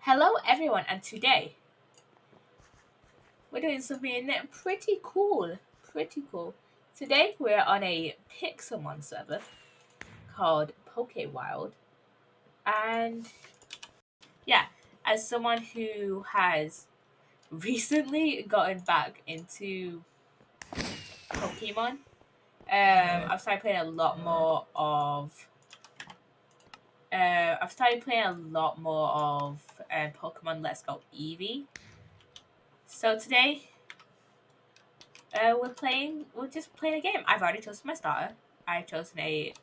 Hello everyone, and today we're doing something pretty cool. Pretty cool. Today we're on a Pixelmon server called Pokewild, and yeah, as someone who has recently gotten back into Pokemon, I've started playing a lot more of. I've started playing a lot more of Pokemon Let's Go Eevee. So today we're just playing a game. I've already chosen my starter. I've chosen a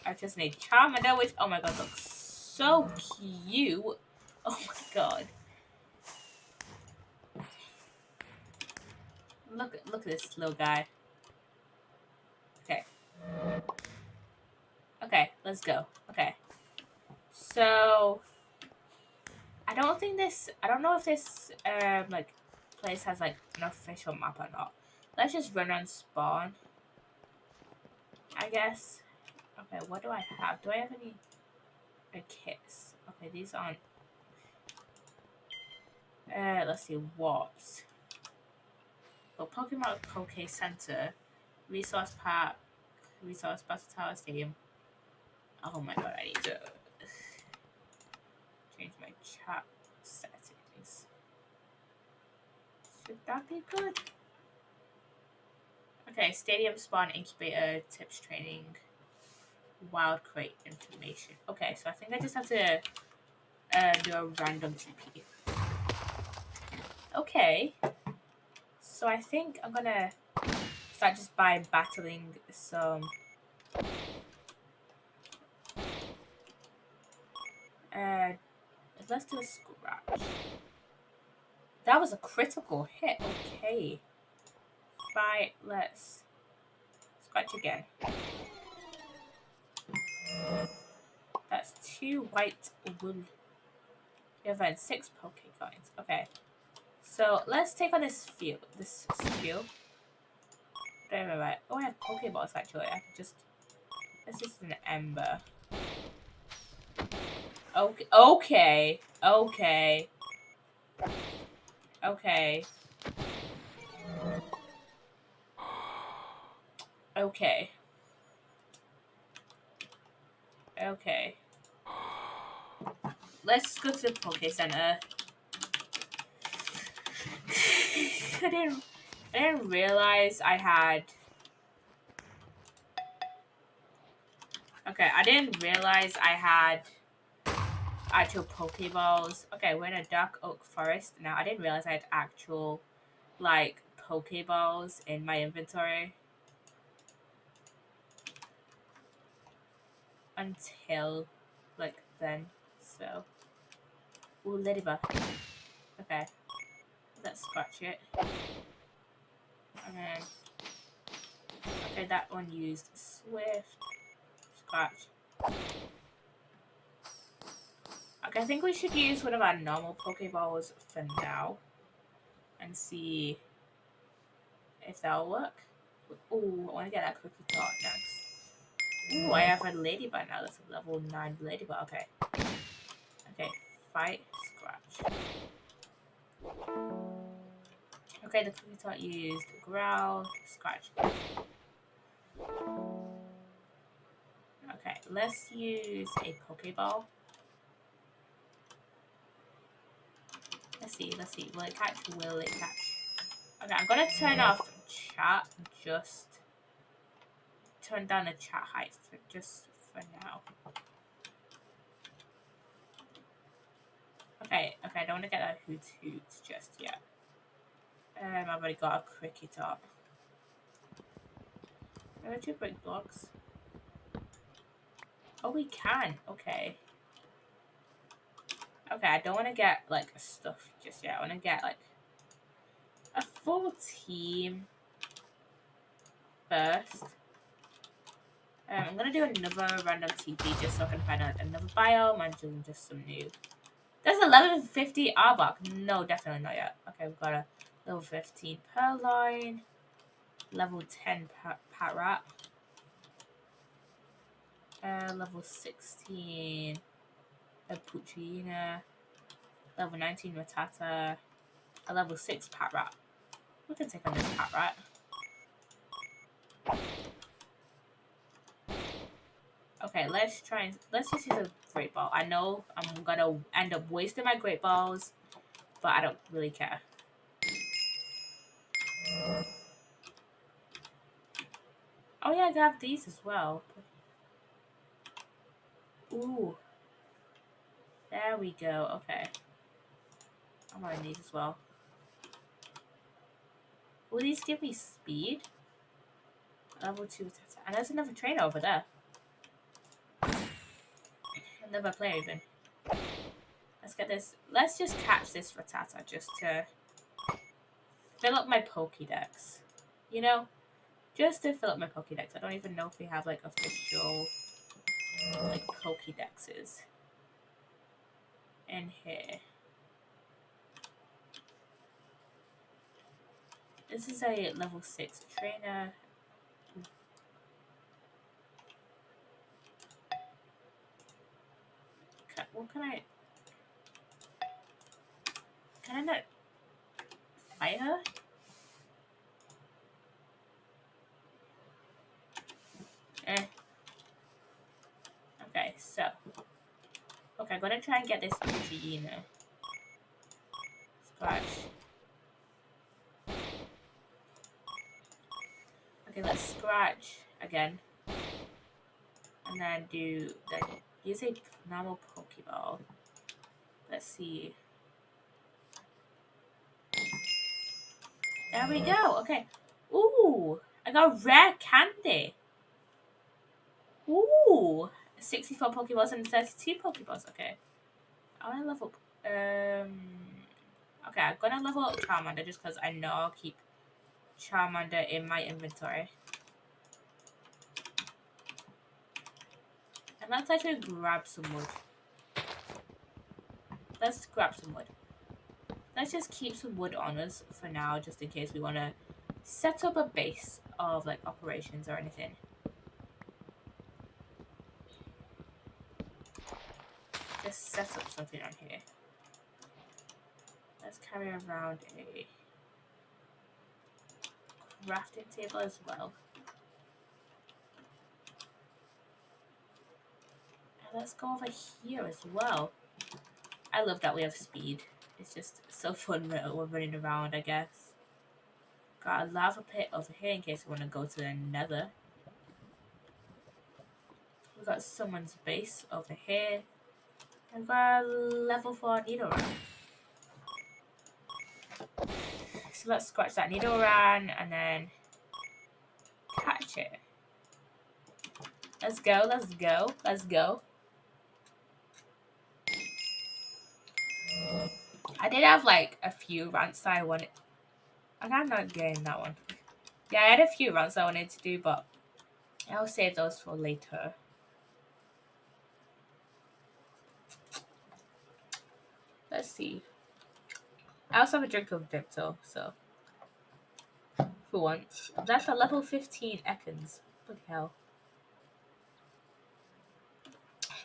Charmander, which oh my god looks so cute. Oh my god. Look at this little guy. Okay. Okay, let's go. Okay. So I don't know if this like place has like an official map or not. Let's just run on spawn, I guess. Okay, what do I have? Do I have any kits? Okay, these aren't let's see, what? So Pokemon Poke Center, Resource Park, Resource Battle Tower Stadium. Oh my god, I need to change my chat settings. Should that be good? Okay, Stadium Spawn Incubator, Tips Training, Wild Crate Information. Okay, so I think I just have to do a random TP. Okay, so I think I'm gonna start just by battling some uh let's do a scratch. That was a critical hit. Okay. Right, let's scratch again. That's 2 white wool. You have had 6 Pokecoins. Okay. So let's take on this field. This skill. Don't remember. Oh, I have Pokeballs actually. I can just. This is an Ember. Okay. Okay. Okay. Okay. Okay. Okay. Let's go to the Poke Center. I didn't realize I had. Okay, I didn't realize I had actual Pokeballs. Okay, we're in a dark oak forest now. I didn't realize I had actual like Pokeballs in my inventory until like then. So, ooh, ladybug. Okay, let's scratch it. And then, okay, that one used Swift. Scratch. Okay, I think we should use one of our normal Pokeballs for now and see if that'll work. Ooh, I want to get that cookie tart next. Ooh, I have a ladybug now. That's a level 9 ladybug. Okay. Okay, fight, scratch. Okay, the cookie tart used growl, scratch. Okay, let's use a Pokeball. Let's see. Will it catch? Will it catch? Okay, I'm gonna turn off chat. Just turn down the chat height just for now. Okay, I don't want to get a hoot just yet. I've already got a cricket top. There are 2 brick blocks. Oh, we can. Okay. Okay, I don't want to get like stuff just yet. I want to get like a full team first. I'm gonna do another random TP just so I can find out another biome and just some new. There's a level 50 Arbok. No, definitely not yet. Okay, we've got a level 15 Purloin, level 10 Patrat, level 16 a Puccina, level 19 Rattata, a level 6 Patrat. We can take on this Patrat. Okay, let's just use a Great Ball. I know I'm gonna end up wasting my Great Balls, but I don't really care. Oh yeah, I have these as well. Ooh. There we go. Okay. I'm on these as well. Will these give me speed? Level 2 attack. And there's another trainer over there. Another player even. Let's get this. Let's just catch this Rattata just to fill up my Pokédex. You know? Just to fill up my Pokédex. I don't even know if we have like official like Pokédexes in here. This is a level 6 trainer. What can I... Can I not fight her? Okay, so... Okay, I'm gonna try and get this Gina. Scratch. Okay, let's scratch again. And then use a normal Pokeball. Let's see. There we go. Okay. Ooh, I got rare candy. Ooh, 64 Pokeballs and 32 Pokeballs. Okay. I want to level up. Okay, I'm gonna level up Charmander just because I know I'll keep Charmander in my inventory. And let's actually grab some wood. Let's grab some wood. Let's just keep some wood on us for now, just in case we want to set up a base of like operations or anything. Just set up something on here. Let's carry around a crafting table as well. And let's go over here as well. I love that we have speed. It's just so fun when we're running around, I guess. Got a lava pit over here in case we want to go to the nether. We've got someone's base over here. I've got a level 4 Nidoran. So let's scratch that Nidoran and then catch it. Let's go, let's go, let's go. I did have like a few rants that I wanted. I'm not getting that one. Yeah, I had a few rants I wanted to do, but I'll save those for later. Let's see. I also have a drink of Vimto, so for once. That's a level 15 Ekans. What the hell?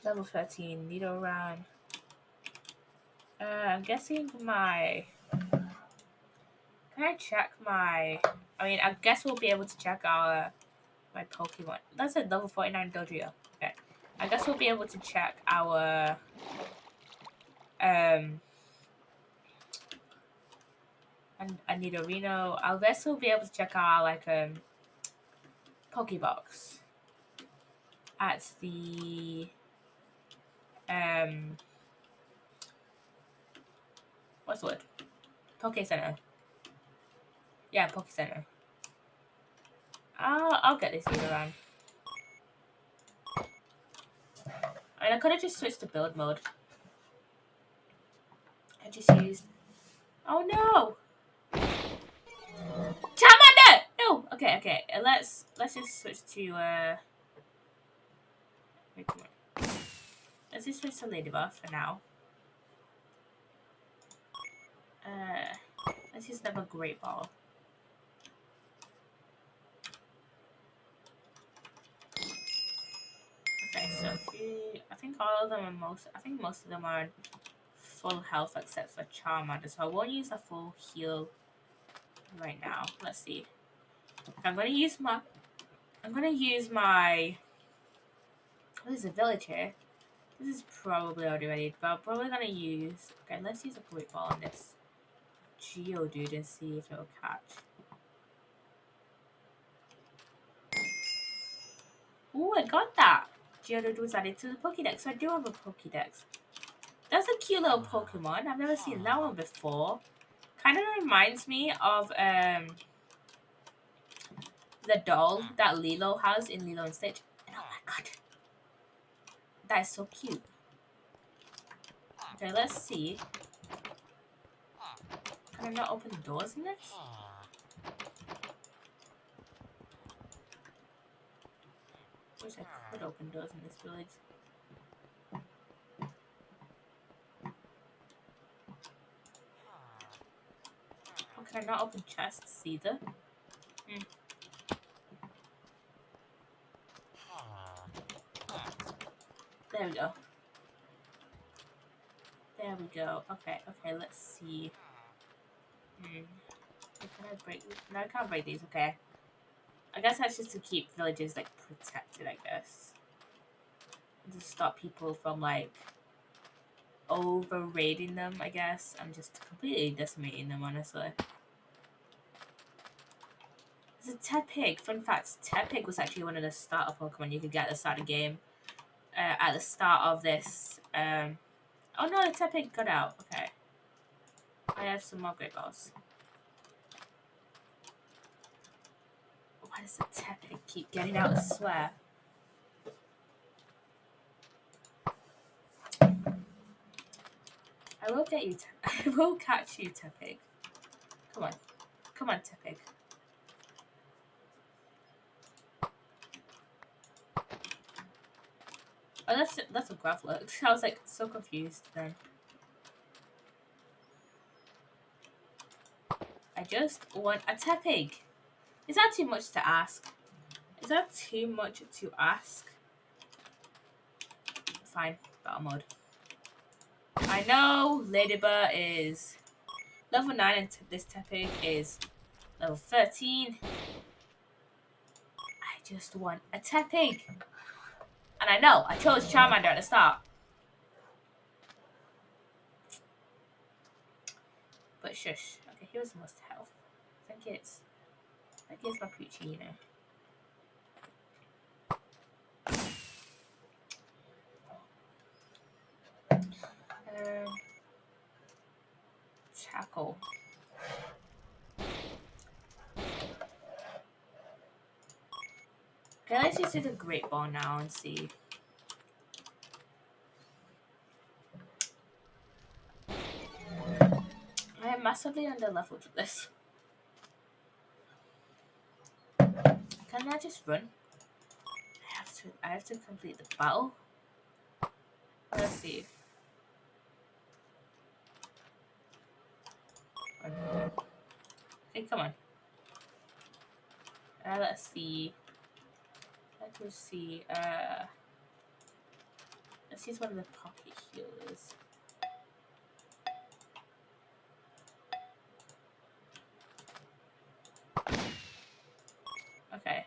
Level 13 Nidoran. I'm guessing my... Can I check my... I mean, I guess we'll be able to check our... My Pokemon. That's a level 49 Dodrio. Okay. I guess we'll be able to check our... And Nidorino. I guess we'll be able to check our, like, Pokebox. At the... What's the word? Poke Center. Yeah, Poke Center. I'll get this Nidoran. And I could have just switched to build mode. I just used... Oh no! Charmander! No! Okay. Let's just switch to wait, come on. Let's just switch to Ladybug for now. Let's use another Great Ball. Okay, So I think all of them are I think most of them are full health except for Charmander. So I won't use a full heal right now. Let's see. I'm gonna use my. Oh, there's a village here. This is probably already ready, but I'm probably gonna use. Okay, let's use a Great Ball on this Geodude and see if it'll catch. Ooh, I got that! Geodude was added to the Pokédex, so I do have a Pokédex. That's a cute little Pokemon. I've never seen that one before. Kind of reminds me of the doll that Lilo has in Lilo and Stitch. And oh my god, that is so cute. Okay, let's see. Can I not open doors in this? Wish I could open doors in this village. Oh, can I not open chests either? There we go. There we go. Okay, let's see. Can I break these? No, I can't break these. Okay. I guess that's just to keep villages, like, protected, I guess. And to stop people from, like, over-raiding them, I guess. I'm just completely decimating them, honestly. There's a Tepig. Fun fact, Tepig was actually one of the starter Pokemon you could get at the start of the game. At the start of this. Oh no, the Tepig got out. Okay. I have some more Great Balls. Why does the Tepig keep getting out? I swear. I will get you. I will catch you, Tepig. Come on. Come on, Tepig. Oh, that's a Graveler. I was like so confused then. I just want a Tepig. Is that too much to ask? Is that too much to ask? Fine, battle mode. I know Ladybird is level 9 and this Tepig is level 13. I just want a Tepig. And I know, I chose Charmander at the start. But shush. Okay, here's most health. I think it's my Puccino. Tackle. Okay, let's just do the Great Ball now and see. I am massively under leveled for this. Can I just run? I have to complete the battle. Let's see. Okay, come on. Let's see. Let's see. Let's use one of the pocket healers. Okay.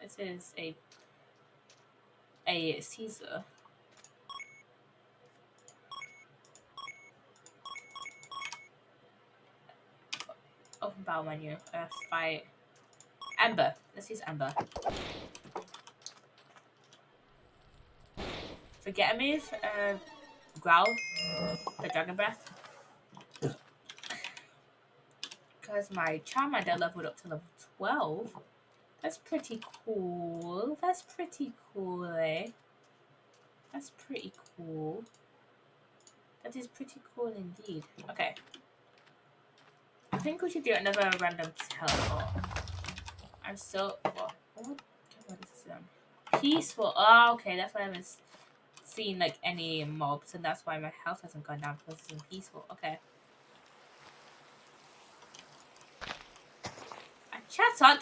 This is a Caesar. Open battle menu. Fight. Amber. Let's use Amber. Forget a move. Growl. The Dragon Breath. Because my Charmander leveled up to level 12. That's pretty cool. That's pretty cool, eh? That's pretty cool. That is pretty cool indeed. Okay. I think we should do another random teleport. I'm so... What is this? Peaceful. Oh, okay. That's why I haven't seen, like, any mobs. And that's why my health hasn't gone down. Because it's in peaceful. Okay. Chat on.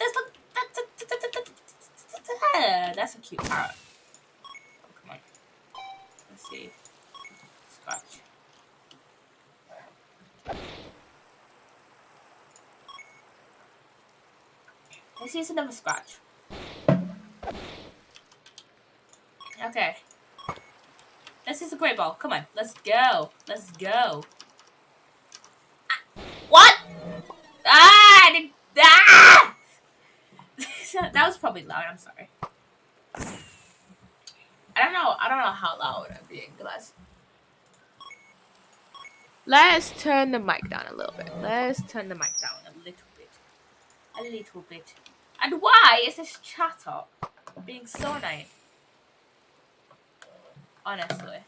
That's a cute parrot. Oh, come on. see. Scratch. Let's use another scratch. Okay. This is a great ball. Come on. Let's go. Let's go. What? Ah! Ah! That was probably loud. I'm sorry. I don't know how loud I'm being, guys. Let's turn the mic down a little bit. Let's turn the mic down a little bit. A little bit. And why is this chatter being so annoying? Honestly.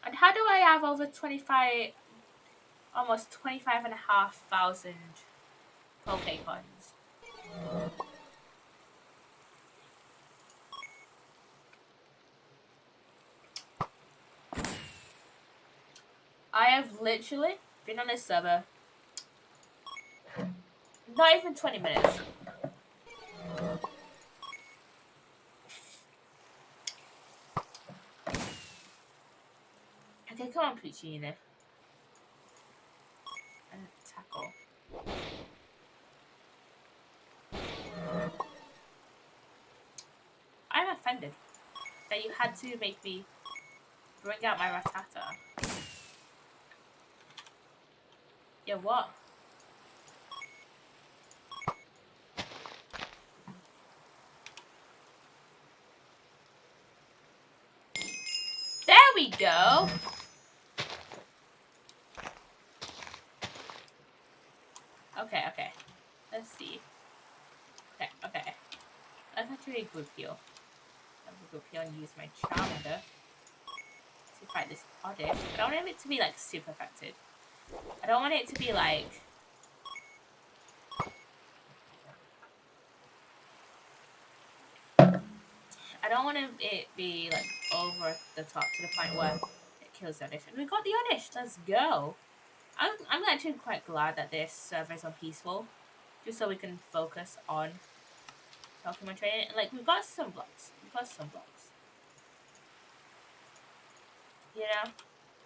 And how do I have over 25, almost 25,500 Pokemons? I have literally been on this server not even 20 minutes. Okay, come on, Puccini. And tackle. I'm offended that you had to make me bring out my Rattata. Yeah, what? There we go! Okay, okay. Let's see. Okay, okay. Let's actually group heal. I'm gonna group heal and use my Charmander to fight this Oddish. I don't want it to be like super affected. I don't want it to be like I don't want it be like over the top to the point where it kills the Oddish. And we got the Oddish! Let's go! I'm actually quite glad that this server is on peaceful. Just so we can focus on Pokemon training. Like, we've got some blocks. We've got some blocks. You know?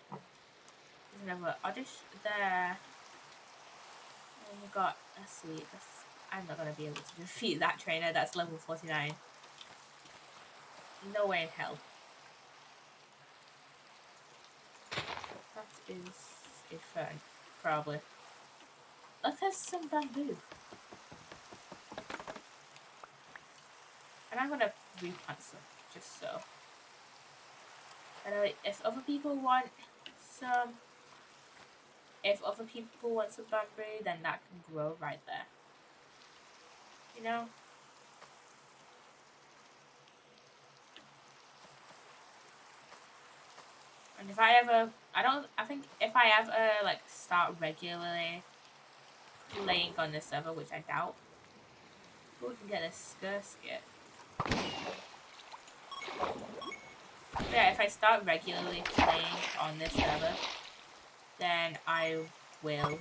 There's another Oddish there. And we've got, let's see, I'm not going to be able to defeat that trainer. That's level 49. No way in hell. That is a fern, probably. Look, there's some bamboo. And I'm going to replant some, just so. And if other people want some... If other people want some bamboo, then that can grow right there. You know? And if I ever, I think if I ever, like, start regularly playing on this server, which I doubt, we can get a skit. Yeah, if I start regularly playing on this server, then I will,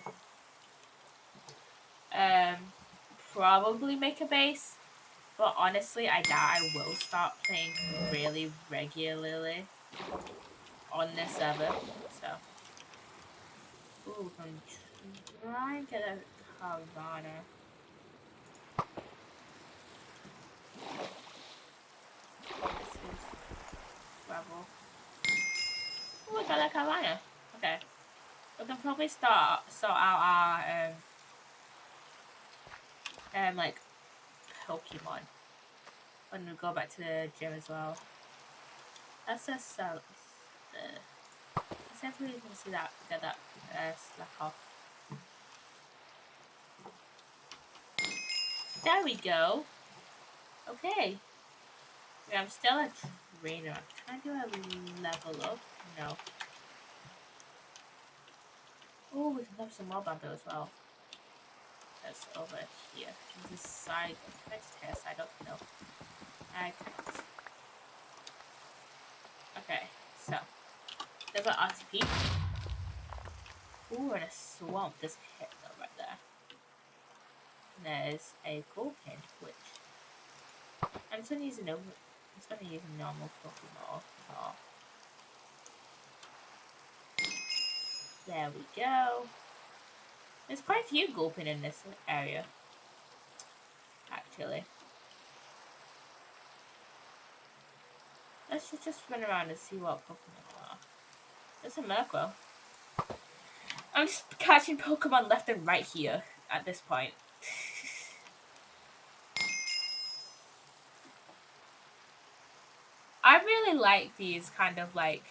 probably make a base. But honestly, I doubt I will start playing really regularly on this server. So, ooh, I'm trying to get a Carvana. This is gravel. Oh, I got a Carvana. Okay. We can probably sort out our like Pokemon when we go back to the gym as well. Let's just let's see if we can see that, get that slack off. There we go. Okay. Yeah, I'm still a trainer. Can I do a level up? No. Oh, we can have some more bamboo as well. That's over here. This side. Can I just hit a side up? No. I can't. Okay, so. There's an RTP. Ooh, we're in a swamp. There's a hit though right there. And there's a gold pin, which I'm just gonna use an over. just gonna use normal Pokemon. Oh. There we go. There's quite a few Gulpin in this area, actually. Let's just run around and see what Pokemon are. There's a Murkrow. I'm just catching Pokemon left and right here at this point. I really like these kind of like,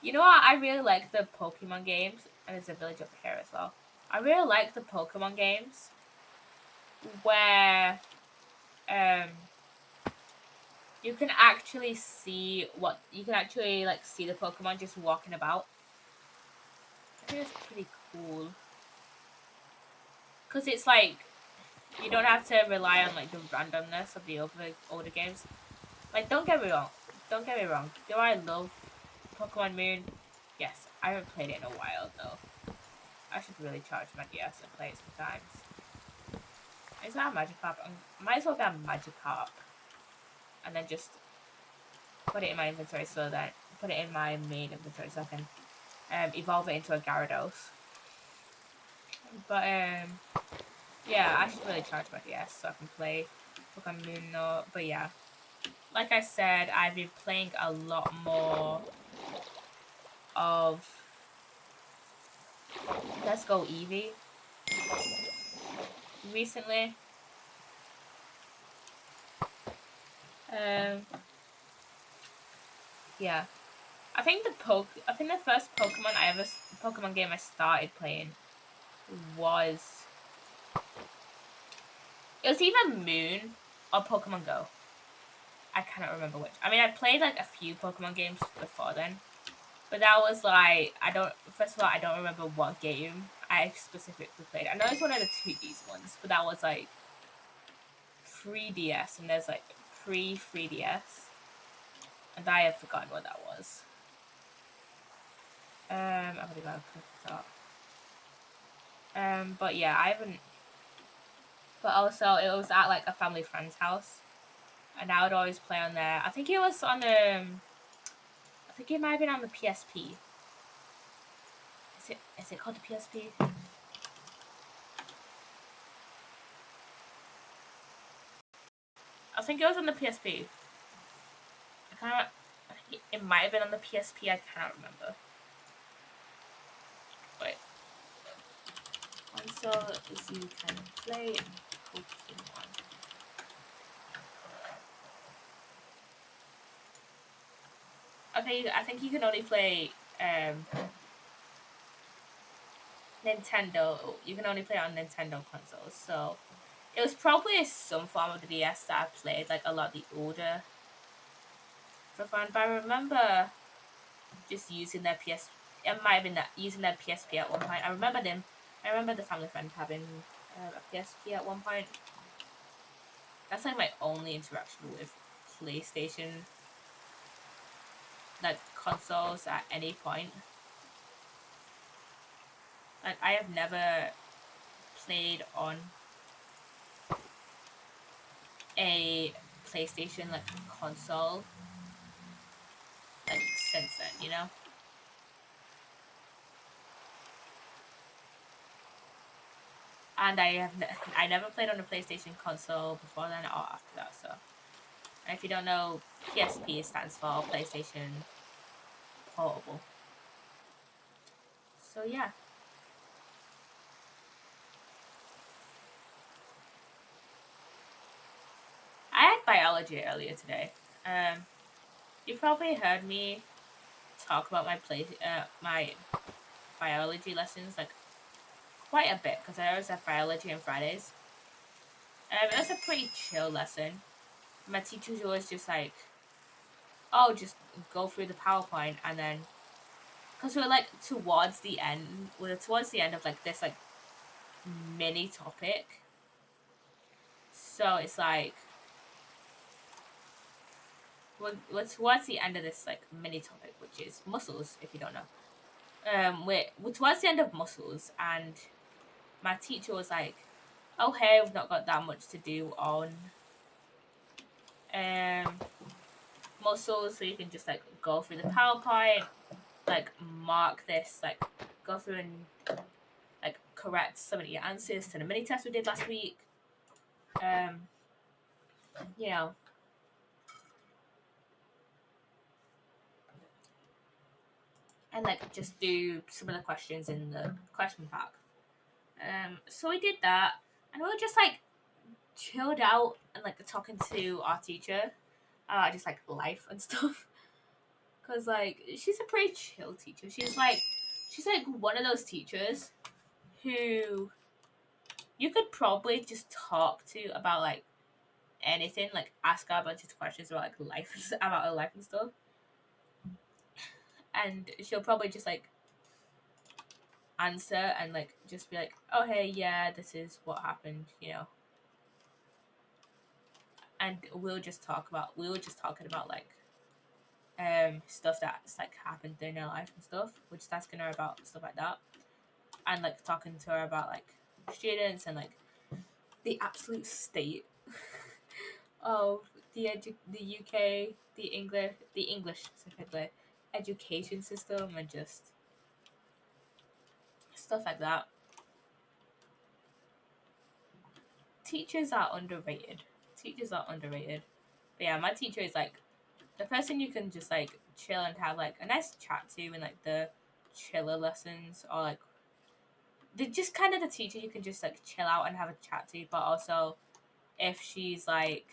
you know what? I really like the Pokemon games, and there's a village up here as well. I really like the Pokemon games where you can actually see see the Pokemon just walking about. I think it's pretty cool because it's like you don't have to rely on like the randomness of the older games. Like, don't get me wrong. Do I love Pokemon Moon? Yes, I haven't played it in a while though. I should really charge my DS and play it sometimes. Is that a Magikarp? I might as well get a Magikarp and then just put it in my inventory put it in my main inventory so I can evolve it into a Gyarados. But yeah, I should really charge my DS so I can play Pokemon Moon. No, but yeah, like I said, I've been playing a lot more of Let's Go Eevee recently. Yeah, I think the first Pokemon game I started playing was either Moon or Pokemon Go. I cannot remember which. I mean, I played like a few Pokemon games before then, but that was like First of all, I don't remember what game I specifically played. I know it's one of the 2Ds ones, but that was like 3DS, and there's like pre-3DS, and I have forgotten what that was. I'm gonna go click that. But yeah, I haven't. But also, it was at like a family friend's house, and I would always play on there. I think it was on I think it might have been on the PSP. Is it called the PSP? I think it was on the PSP. I think it might have been on the PSP. I cannot remember. Wait. Console is you can play Pokemon. Okay, I think you can only play Nintendo. You can only play on Nintendo consoles. So it was probably some form of the DS that I played, like a lot of the older for fun. But I remember just using their PS. It might have been that using their PSP at one point. I remember the family friend having a PSP at one point. That's like my only interaction with PlayStation, like consoles at any point. Like I have never played on a PlayStation like console like since then, you know. And I never played on a PlayStation console before then or after that. So, and if you don't know, PSP stands for PlayStation Portable. So yeah. I had biology earlier today. You probably heard me talk about my biology lessons like quite a bit because I always have biology on Fridays. It was a pretty chill lesson. My teachers always just like, oh, just go through the PowerPoint and then, because we're towards the end of like this like mini topic. So it's like we're towards the end of this like mini topic, which is muscles. If you don't know, we're towards the end of muscles, and my teacher was like, "Oh hey, we've not got that much to do on muscles, so you can just like go through the PowerPoint, like mark this, like go through and like correct some of your answers to the mini test we did last week. Um, you know, and like just do some of the questions in the question pack. So we did that, and we were just like chilled out and like talking to our teacher about just like life and stuff. Cause like she's a pretty chill teacher. She's like one of those teachers who you could probably just talk to about like anything, like ask her a bunch of questions about like life about her life and stuff, and she'll probably just like answer and like just be like, oh hey, yeah, this is what happened, you know. And we were just talking about like stuff that's like happened in her life and stuff. We're just asking her about stuff like that. And like talking to her about like students and like the absolute state of the UK, the English specifically education system and just stuff like that. Teachers are underrated. Teachers are underrated. But yeah, my teacher is like the person you can just like chill and have like a nice chat to in like the chiller lessons, or like they're just kind of the teacher you can just like chill out and have a chat to. But also if she's like,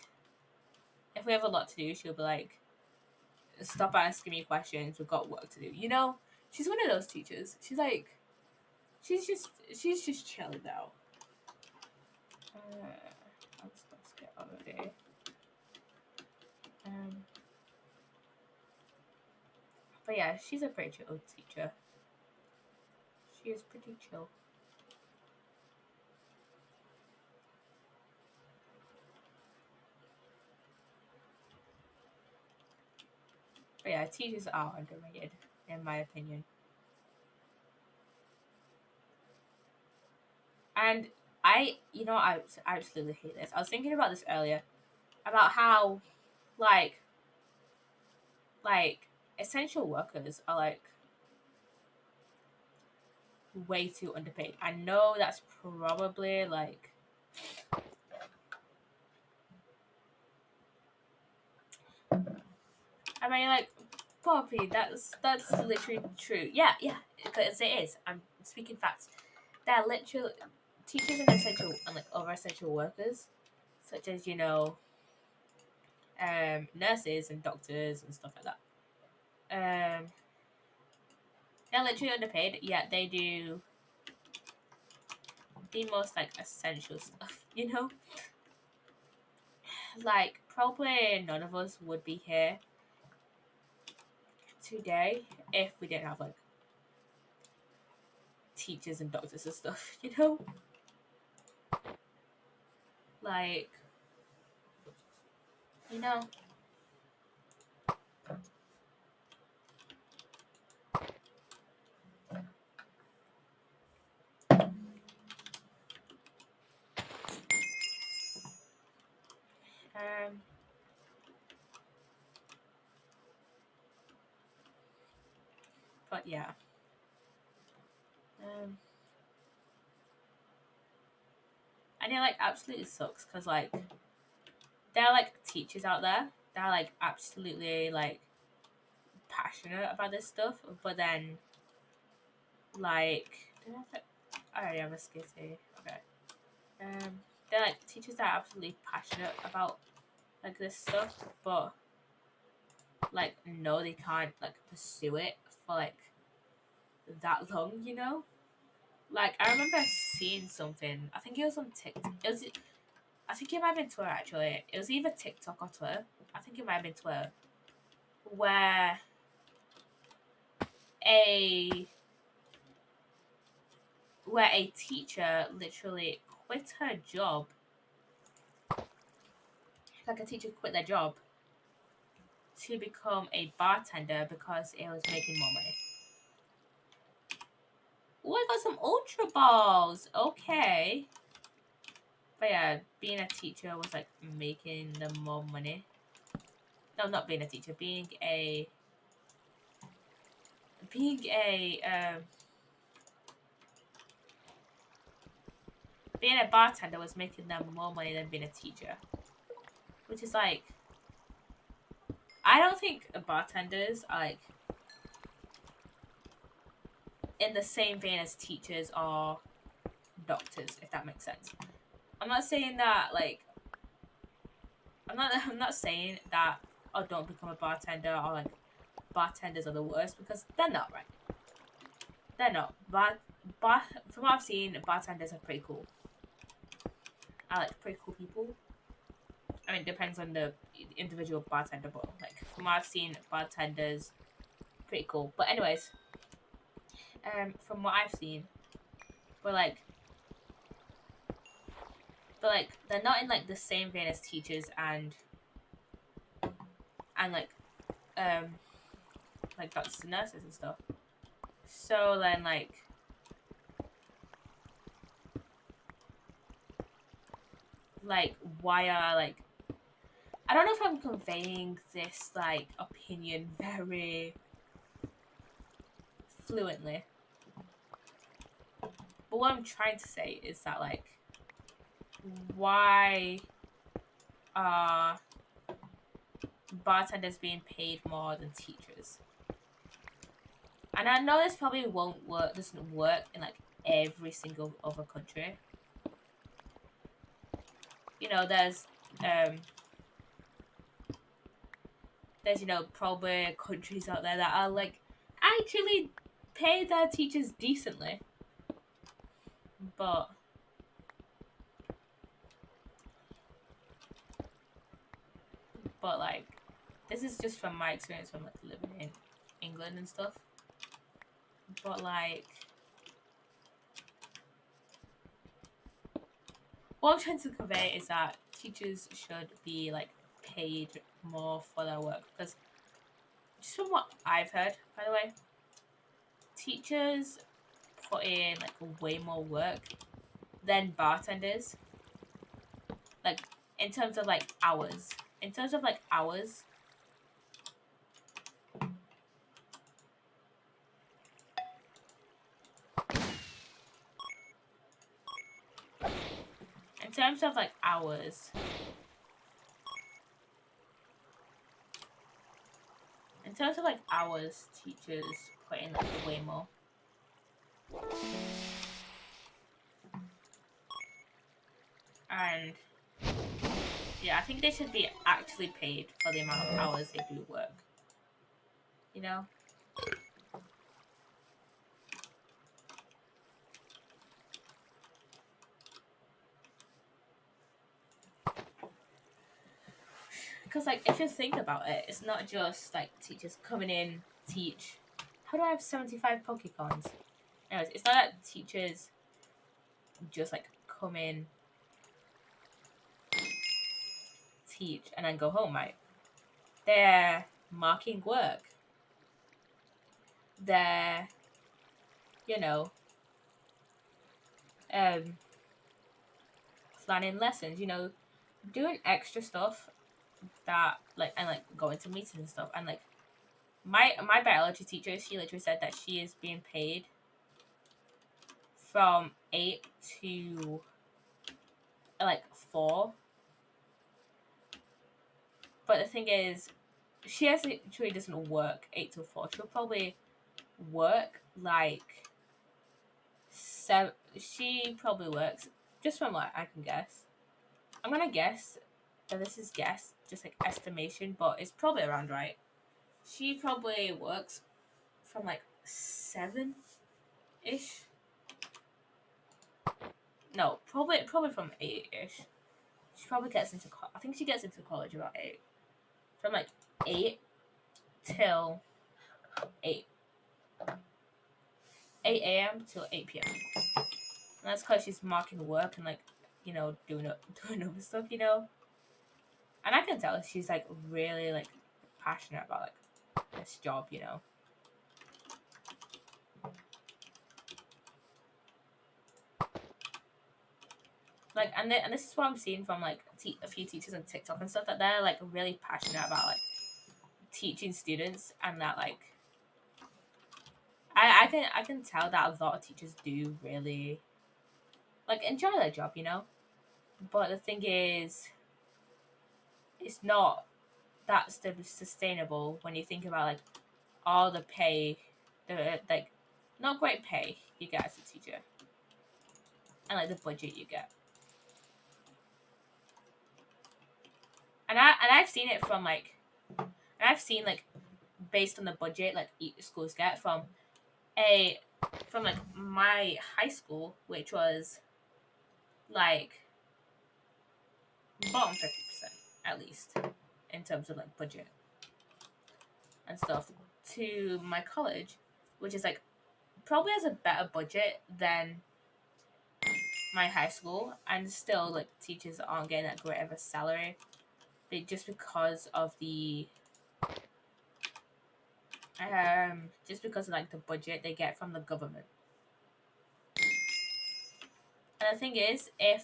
if we have a lot to do, she'll be like, stop asking me questions, we've got work to do, you know. She's one of those teachers. She's like, she's just chilling out. Let's get over there. um but yeah, she's a pretty chill teacher. She is pretty chill. But yeah, teachers are underrated in my opinion. And I absolutely hate this. I was thinking about this earlier about how like like essential workers are like way too underpaid. I know that's probably like, I mean like, Poppy, that's literally true. Yeah, yeah, because it is. I'm speaking facts. They're literally teachers and essential and like other essential workers, such as nurses and doctors and stuff like that. Um, they're literally underpaid. Yet they do the most like essential stuff. You know, like probably none of us would be here today if we didn't have like teachers and doctors and stuff. You know, like you know. Um, but yeah. Um, and it like absolutely sucks because like there are like teachers out there that are like absolutely like passionate about this stuff, but then like I already have a skitty. Okay. They're like teachers that are absolutely passionate about like this stuff, but like no, they can't like pursue it for like that long, you know. Like I remember seeing something. I think it was on TikTok. I think it might have been Twitter actually. It was either TikTok or Twitter. I think it might have been Twitter, where a where a teacher literally quit her job. Like a teacher quit their job to become a bartender because it was making more money. Oh, I got some ultra balls. Okay. But yeah, being a teacher was like making them more money. no, not being a teacher, being a being a bartender was making them more money than being a teacher, which is like, I don't think bartenders are like in the same vein as teachers or doctors, if that makes sense. I'm not saying that like I'm not saying that, oh, don't become a bartender, or like bartenders are the worst, because they're not, right. They're not. But from what I've seen, bartenders are pretty cool. I like pretty cool people. I mean, it depends on the individual bartender, but like from what I've seen, bartenders pretty cool. But anyways, from what I've seen, but like they're not in like the same vein as teachers and like doctors and nurses and stuff. So then like why are like, I don't know if I'm conveying this like opinion very fluently, but what I'm trying to say is that like, why are bartenders being paid more than teachers? And I know this probably doesn't work in like every single other country. You know, um there's probably countries out there that are like actually pay their teachers decently, but like, this is just from my experience from like living in England and stuff. But like, what I'm trying to convey is that teachers should be like paid more for their work, because just from what I've heard, by the way, teachers put in like way more work than bartenders. Like in terms of like hours. In terms of like hours. In terms of like hours. In terms of like hours, teachers put in like way more. And yeah, I think they should be actually paid for the amount of hours they do work. You know? Because like, if you think about it, it's not just like teachers coming in, teach. How do I have 75 Pokecoins? Anyways, it's not that teachers just like come in, teach, and then go home, right? They're marking work. They're, you know, um, planning lessons, doing extra stuff that like, and like going to meetings and stuff. And like, my biology teacher, she literally said that she is being paid from 8 to like 4. But the thing is, she actually doesn't work 8 to 4. She'll probably work like 7. She probably works, just from what I can guess. I'm gonna guess that this is guess, just like estimation, but it's probably around right. She probably works from like 7 ish. No, probably from 8 ish. She probably gets into I think she gets into college about 8. From like 8 till 8. 8 a.m. till 8 p.m. And that's because she's marking work and like, doing other stuff, And I can tell she's like really like passionate about like this job. Like, and this is what I'm seeing from like a few teachers on TikTok and stuff, that they're like really passionate about like teaching students, and that like I can tell that a lot of teachers do really like enjoy their job, you know. But the thing is, it's not that sustainable when you think about like all the pay, the like not great pay you get as a teacher, and like the budget you get. And I've seen it from like, and I've seen like based on the budget like schools get a from like my high school, which was like bottom 50% at least in terms of like budget and stuff, to my college, which is like probably has a better budget than my high school, and still like teachers aren't getting that great of a salary. They just because of the just because of like the budget they get from the government. And the thing is, if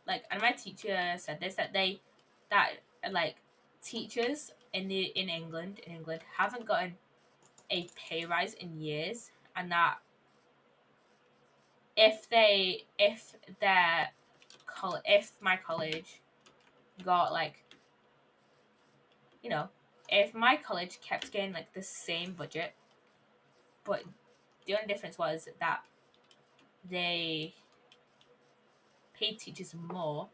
like, and my teacher said this, that that like teachers in England haven't gotten a pay rise in years, and that if their if my college got like, you know, if my college kept getting like the same budget, but the only difference was that they paid teachers more,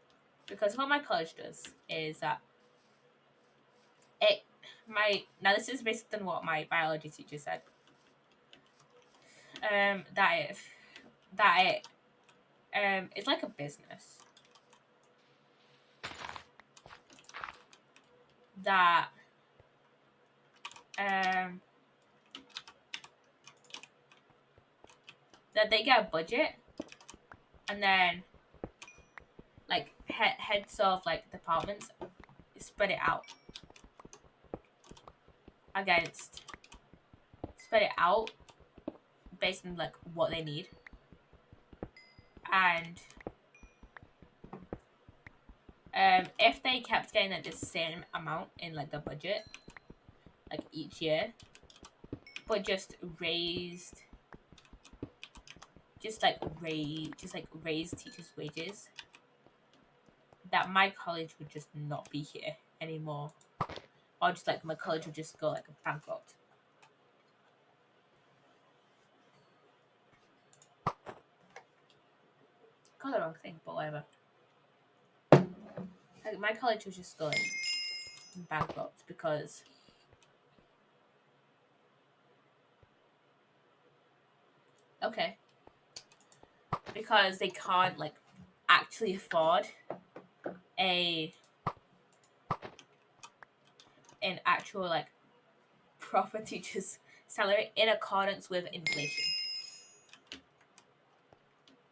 because what my college does is that it my now this is based on what my biology teacher said, that it it's like a business that um that they get a budget, and then like heads of like departments spread it out against spread it out based on like what they need. And if they kept getting like the same amount in like the budget like each year, but just like raised teachers' wages, that my college would just not be here anymore, or just like my college would just go like bankrupt. Got the wrong thing, but whatever. Like my college was just going bankrupt because okay, because they can't like actually afford a an actual like proper teacher's salary in accordance with inflation.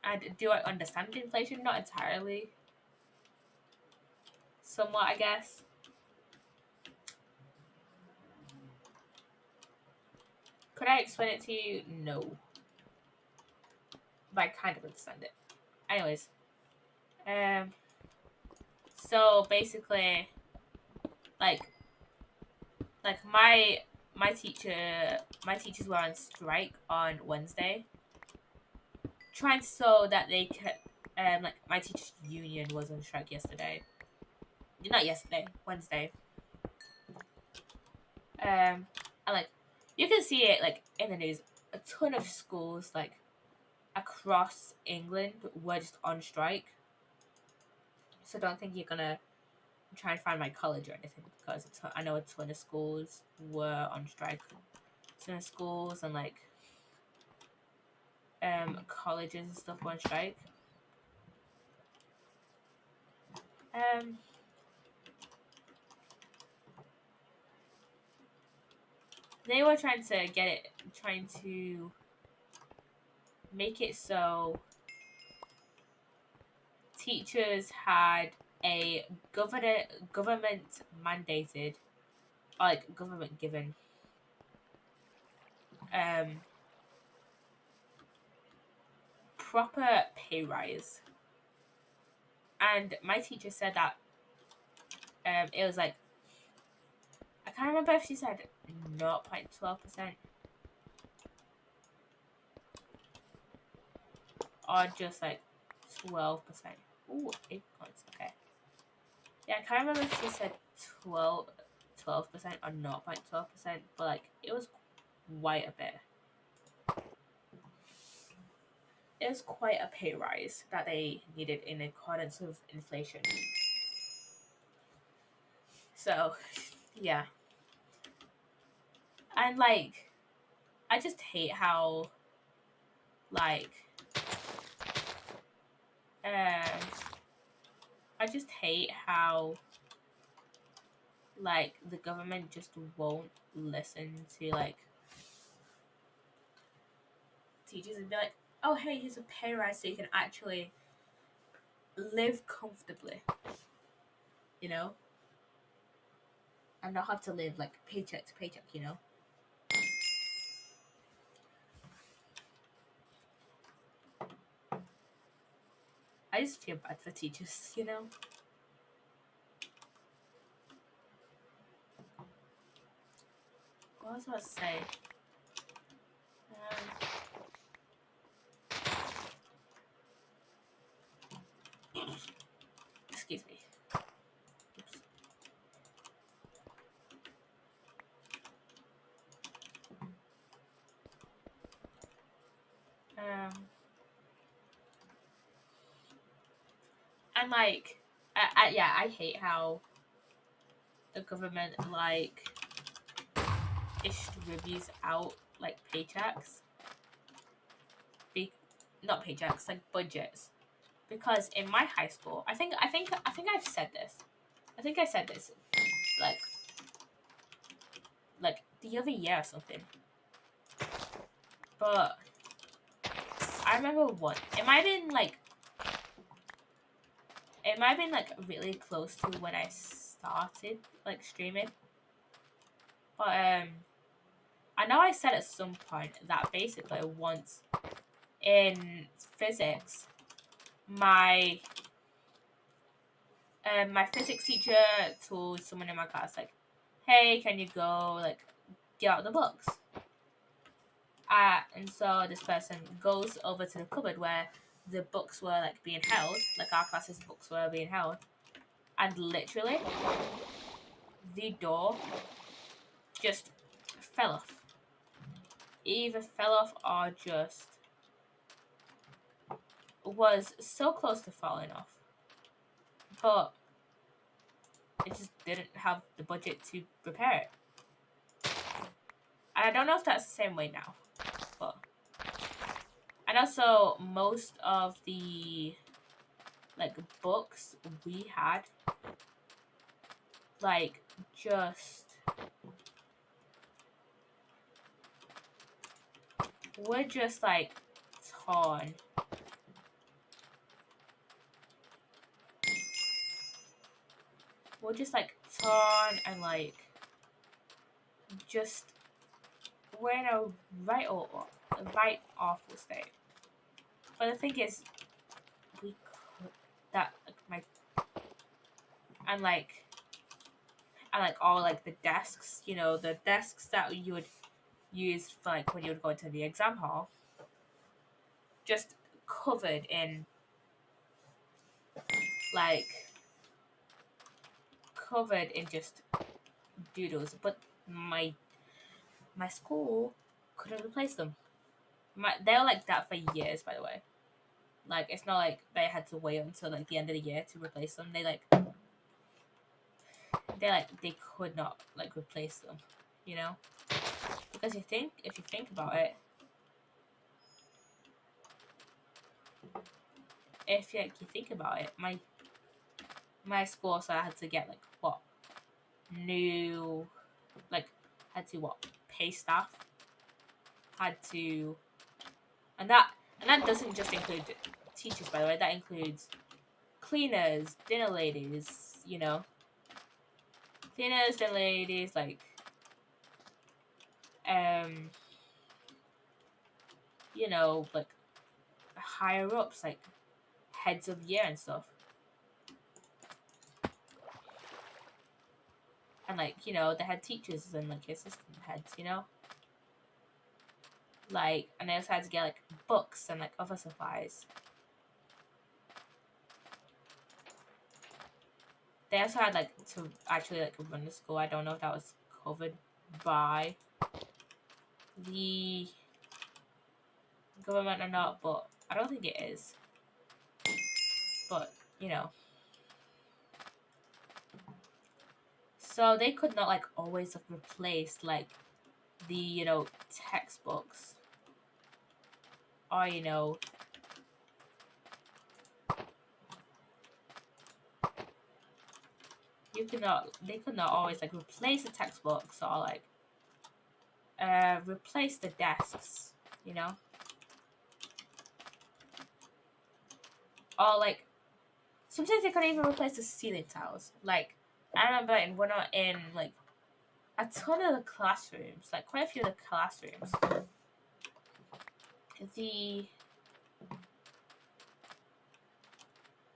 And do I understand inflation? Not entirely. Somewhat, I guess. Could I explain it to you? No. But I kind of understand it. Anyways. Um so basically like my teachers were on strike on Wednesday, trying so that they could like my teachers union was on strike yesterday, not yesterday, Wednesday. And like you can see it like in the news, a ton of schools like across England were just on strike. So don't think you're gonna try and find my college or anything, because I know a ton of schools were on strike. A ton of schools and like colleges and stuff were on strike. Um they were trying to make it so teachers had a government mandated, or like government given um proper pay rise. And my teacher said that it was like, I can't remember if she said 0.12% or just like 12%. Ooh, 8 points. Okay. Yeah, I can't remember if she said 12% or 0.12%, but like it was quite a bit. It was quite a pay rise that they needed in accordance with inflation. So, yeah. And like, I just hate how, like, uh, I just hate how, like, the government just won't listen to, like, teachers and be like, oh, hey, here's a pay rise so you can actually live comfortably, you know? And not have to live, like, paycheck to paycheck, you know? I just feel bad for teachers, you know? What was I about to say? Excuse me. Oops. Um, and like, yeah, I hate how the government like distributes out like paychecks, not paychecks, like budgets. Because in my high school, I think I've said this. I think I said this like the other year or something. But I remember one. It might have been like really close to when I started like streaming. But I know I said at some point that basically once in physics, my my physics teacher told someone in my class like, "Hey, can you go like get out the books?" And so this person goes over to the cupboard where the books were like being held, like our class's books were being held, and literally the door just fell off. It either fell off or just was so close to falling off, but it just didn't have the budget to repair it. And I don't know if that's the same way now, but and also most of the like books we had like just were just like torn. We're just like torn and like just we're in a right awful state. But the thing is, we could that like, my and like all like the desks, you know, the desks that you would use for like when you would go into the exam hall, just covered in like covered in just doodles. But my school couldn't replace them. They were like that for years, by the way. Like it's not like they had to wait until like the end of the year to replace them. They could not like replace them, you know? Because if you think about it, if you, like, you think about it, my school, so I had to get like what new like had to what pay staff, had to and that doesn't just include teachers, by the way. That includes cleaners, dinner ladies, you know, cleaners, dinner ladies, like um you know, like higher ups, like heads of year and stuff. and like, you know, the head teachers and like assistant heads, you know, like, and they also had to get like books and like other supplies. They also had like to actually like run the school. I don't know if that was covered by the government or not, but I don't think it is. But you know, so they could not like always have replaced like the, you know, textbooks, or you know, they could not always like replace the textbooks or like replace the desks, you know, or like sometimes they couldn't even replace the ceiling tiles. Like I remember in like a ton of the classrooms, like quite a few of the classrooms, the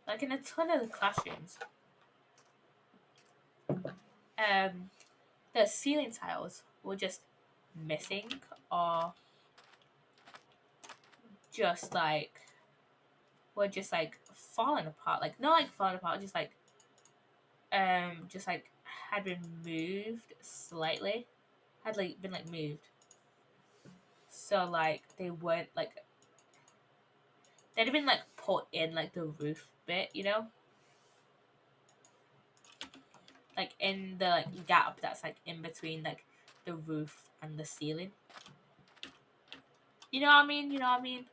like in a ton of the classrooms, the ceiling tiles were just missing or just like were just like falling apart. Like not like falling apart, just like had been moved slightly. Had like been like moved. So like they weren't like they'd have been like put in like the roof bit, you know? Like in the like gap that's like in between like the roof and the ceiling. You know what I mean? You know what I mean?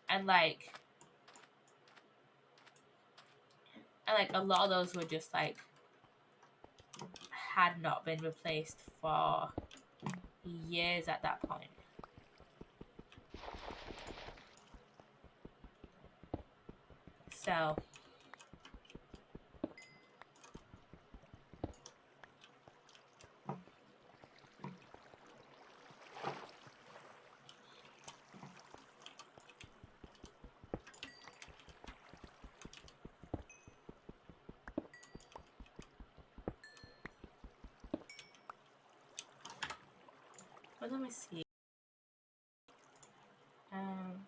And like a lot of those were just like had not been replaced for years at that point. So well, let me see. Um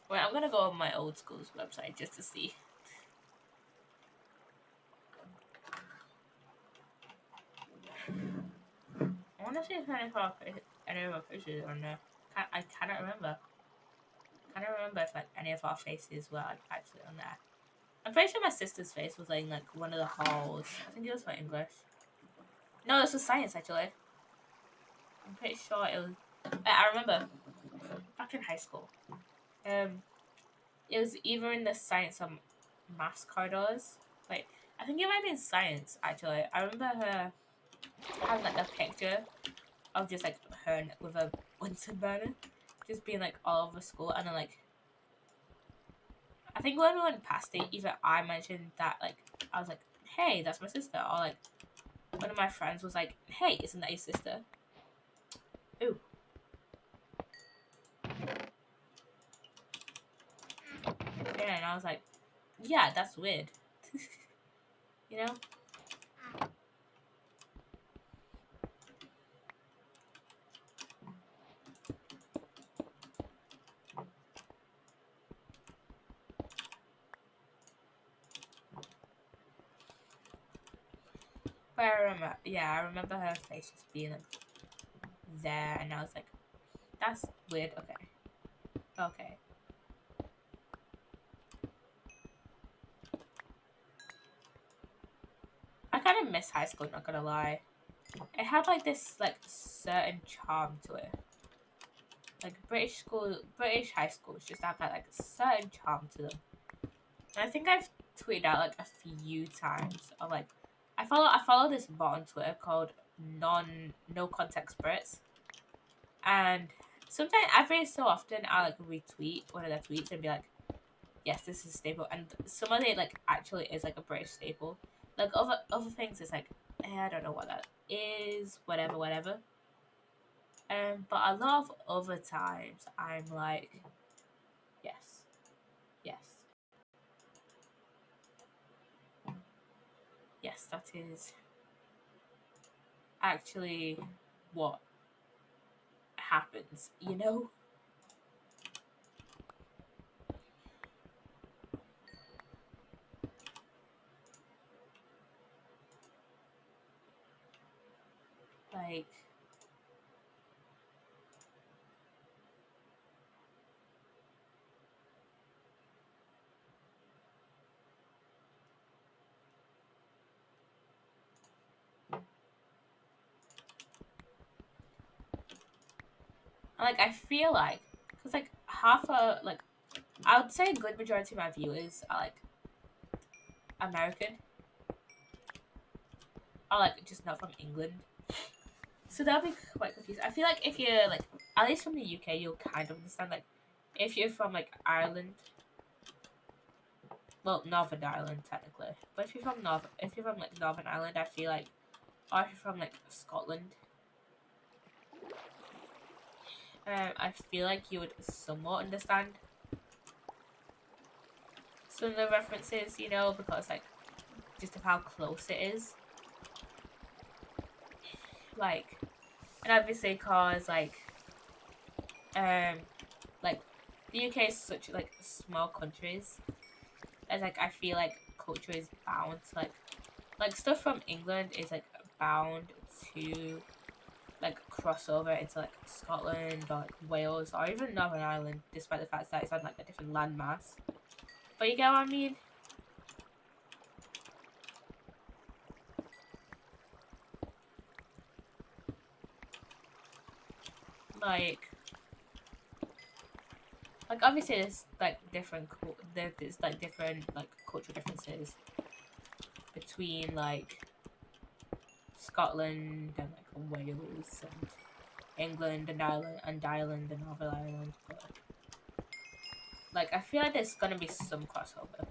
well, I'm gonna go on my old school's website just to see. I want to see if any of our pictures are on there. I cannot remember. I don't remember if like any of our faces were like actually on there. I'm pretty sure my sister's face was like in like one of the halls. I think it was for English. No, this was science actually. I'm pretty sure it was. I remember back in high school. Um, it was either in the science or maths corridors. Wait, I think it might be in science actually. I remember her having like a picture of just like her with a Bunsen burner, just being like all over school, and then like I think when we went past it, either I mentioned that like I was like, "Hey, that's my sister," or like one of my friends was like, "Hey, isn't that your sister?" Ooh, yeah, and I was like, "Yeah, that's weird," you know. But I remember, yeah, I remember her face just being like there, and I was like, "That's weird." Okay, okay. miss high school, not gonna lie. It had like this like certain charm to it. Like British high schools just have that like certain charm to them. And I think I've tweeted out like a few times of like I follow this bot on Twitter called no context Brits, and sometimes every so often I like retweet one of their tweets and be like, yes, this is a staple, and some of it like actually is like a British staple. Like other things is like I don't know what that is, whatever. But a lot of other times I'm like, yes, yes, yes, that is actually what happens, you know? Like, I feel like, because like I would say a good majority of my viewers are like American, or like just not from England. So that'll be quite confusing. I feel like if you're like at least from the UK, you'll kind of understand. Like if you're from like Ireland, well, Northern Ireland technically, but if you're from like Northern Ireland, I feel like, or if you're from like Scotland, I feel like you would somewhat understand some of the references, you know, because like just of how close it is. Like, and obviously cause um like the UK is such like small countries. As like I feel like culture is bound to like stuff from England is like bound to like crossover into like Scotland or like Wales or even Northern Ireland, despite the fact that it's on like a different landmass. But you get what I mean? Like obviously there's like there's like different like cultural differences between like Scotland and like Wales and England and Ireland and Northern Ireland, but like I feel like there's gonna be some crossover.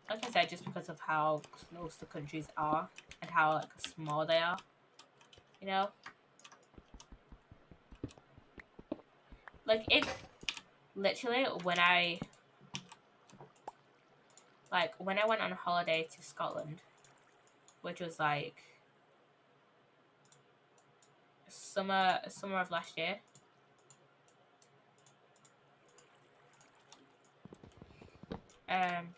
Like I said, just because of how close the countries are and how like small they are, you know. Like it, literally when I went on holiday to Scotland, which was like summer of last year. Um,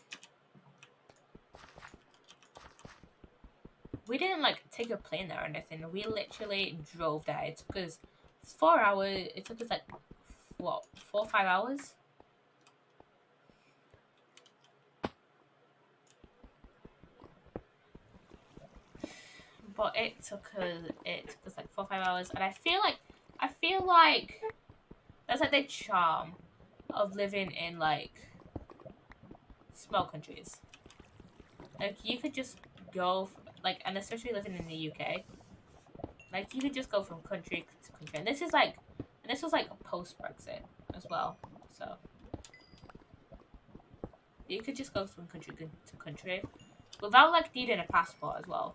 we didn't like take a plane there or anything. We literally drove there. It took us 4 hours. It took us like what 4 or 5 hours. But it took us like 4 or 5 hours, and I feel like that's like the charm of living in like small countries. Like you could just go and especially living in the UK, like you could just go from country to country, and this was like post Brexit as well, so you could just go from country to country without like needing a passport as well.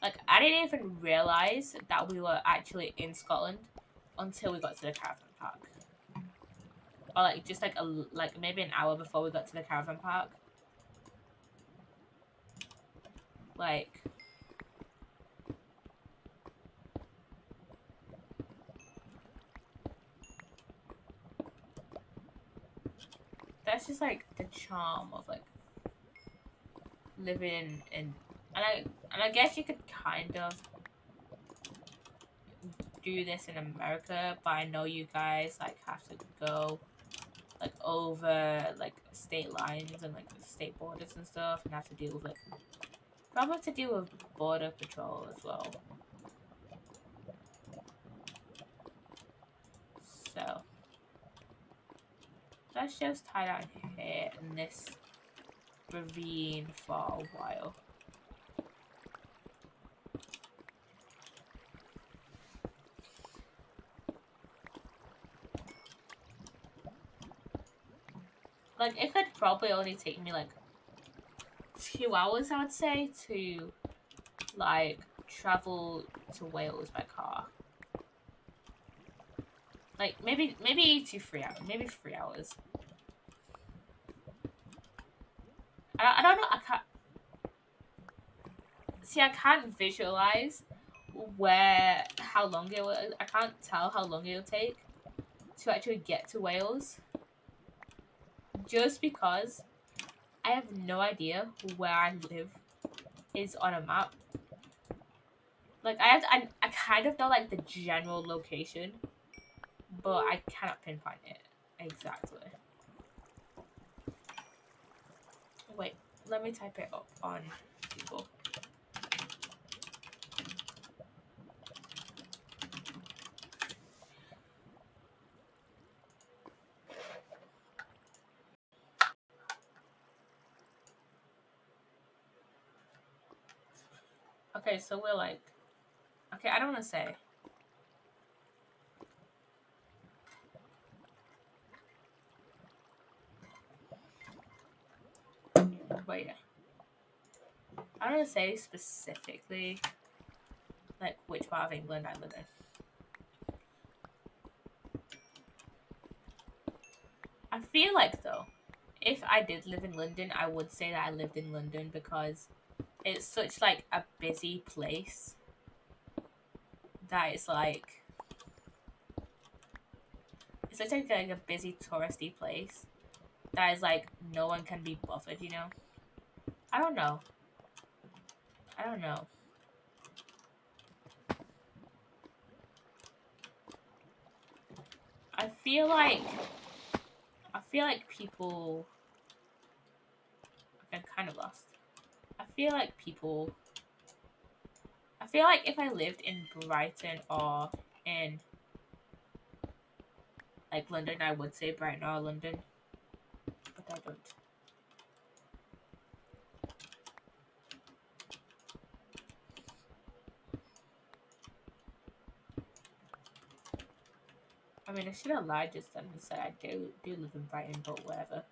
Like I didn't even realize that we were actually in Scotland until we got to the caravan park, or like just like maybe an hour before we got to the caravan park. Like that's just like the charm of like living in and I guess you could kind of do this in America, but I know you guys like have to go like over like state lines and like state borders and stuff, and have to deal with like probably to deal with border patrol as well. So let's just hide out here in this ravine for a while. Like, it could probably only take me like 2 hours, I would say, to like travel to Wales by car. Like maybe 3 hours, maybe 3 hours. I don't know. I can't see. I can't visualize how long it will. I can't tell how long it'll take to actually get to Wales, just because I have no idea where I live is on a map. Like I kind of know like the general location, but I cannot pinpoint it exactly. Wait, let me type it up on Google. Okay, so we're like, okay, I don't want to say. Wait, I don't want to say specifically like which part of England I live in. I feel like though, if I did live in London, I would say that I lived in London because it's such like a busy place that it's such like a busy touristy place that is like no one can be bothered, you know? I don't know. I don't know. I feel like people. I'm kind of lost. I feel like people. I feel like if I lived in Brighton or in like London, I would say Brighton or London, but I don't. I mean, I should have lied just then and said I do live in Brighton, but whatever.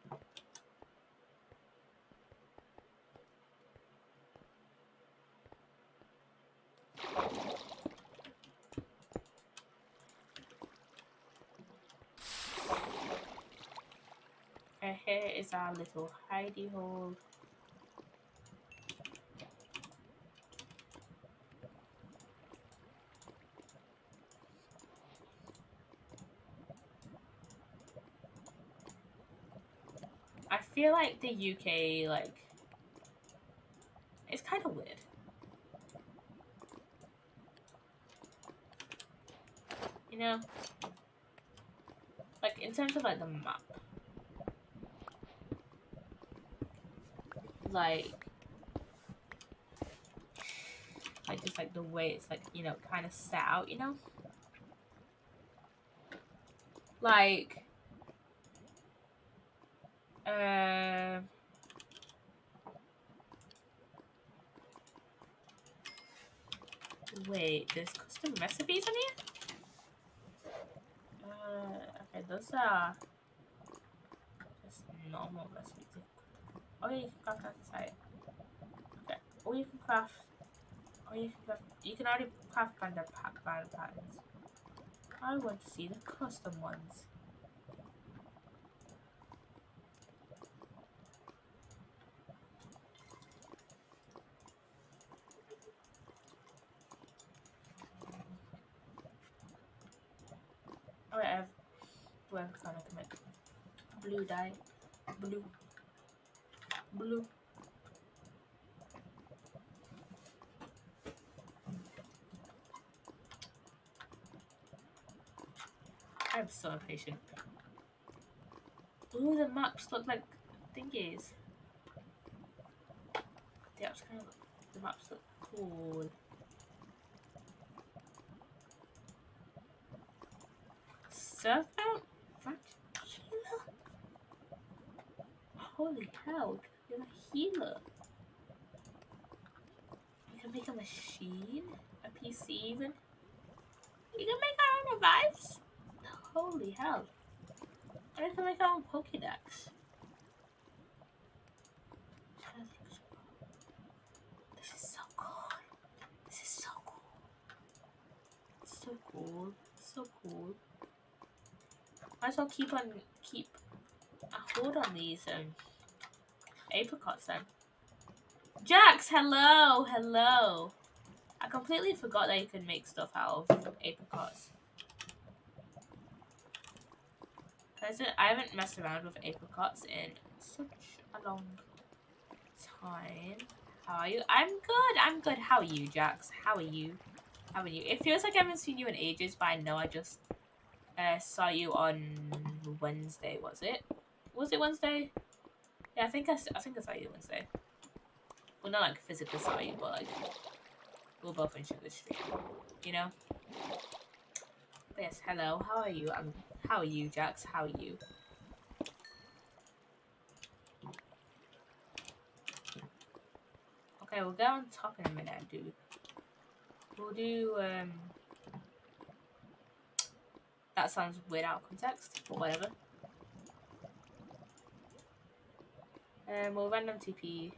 And here is our little hidey hole. I feel like the UK, like, it's kind of weird. You know? Like, in terms of, like, the map. Like, just, like, the way it's, like, you know, kind of set out, you know? Like, wait, there's custom recipes on here? Okay, those are just normal recipes. Oh, yeah, you can craft that inside. Okay. Or you can craft. You can already craft band patterns. I want to see the custom ones. Oh, I have. Do I have kind of make blue dye? Blue. I'm so impatient. Ooh, the maps look like thingies. The maps look cool. Surfbound Dracula? Holy hell, you're a healer. You can make a machine? A PC even? You can make our own revives? Holy hell. And we can make our own Pokedex. This is so cool. This is so cool. So cool. So cool. Might as well keep a hold on these apricots then. Jax, hello, hello. I completely forgot that you can make stuff out of apricots. I haven't messed around with apricots in such a long time. How are you? I'm good. I'm good. How are you, Jax? How are you? How are you? It feels like I haven't seen you in ages, but I know I just saw you on Wednesday. Was it? Was it Wednesday? Yeah, I think I saw you Wednesday. Well, not like physically saw you, but like we were both in the stream. You know. But yes. Hello. How are you? How are you, Jax? How are you? Okay, we'll go on top in a minute, dude. We'll do that sounds weird out of context, but whatever. We'll random TP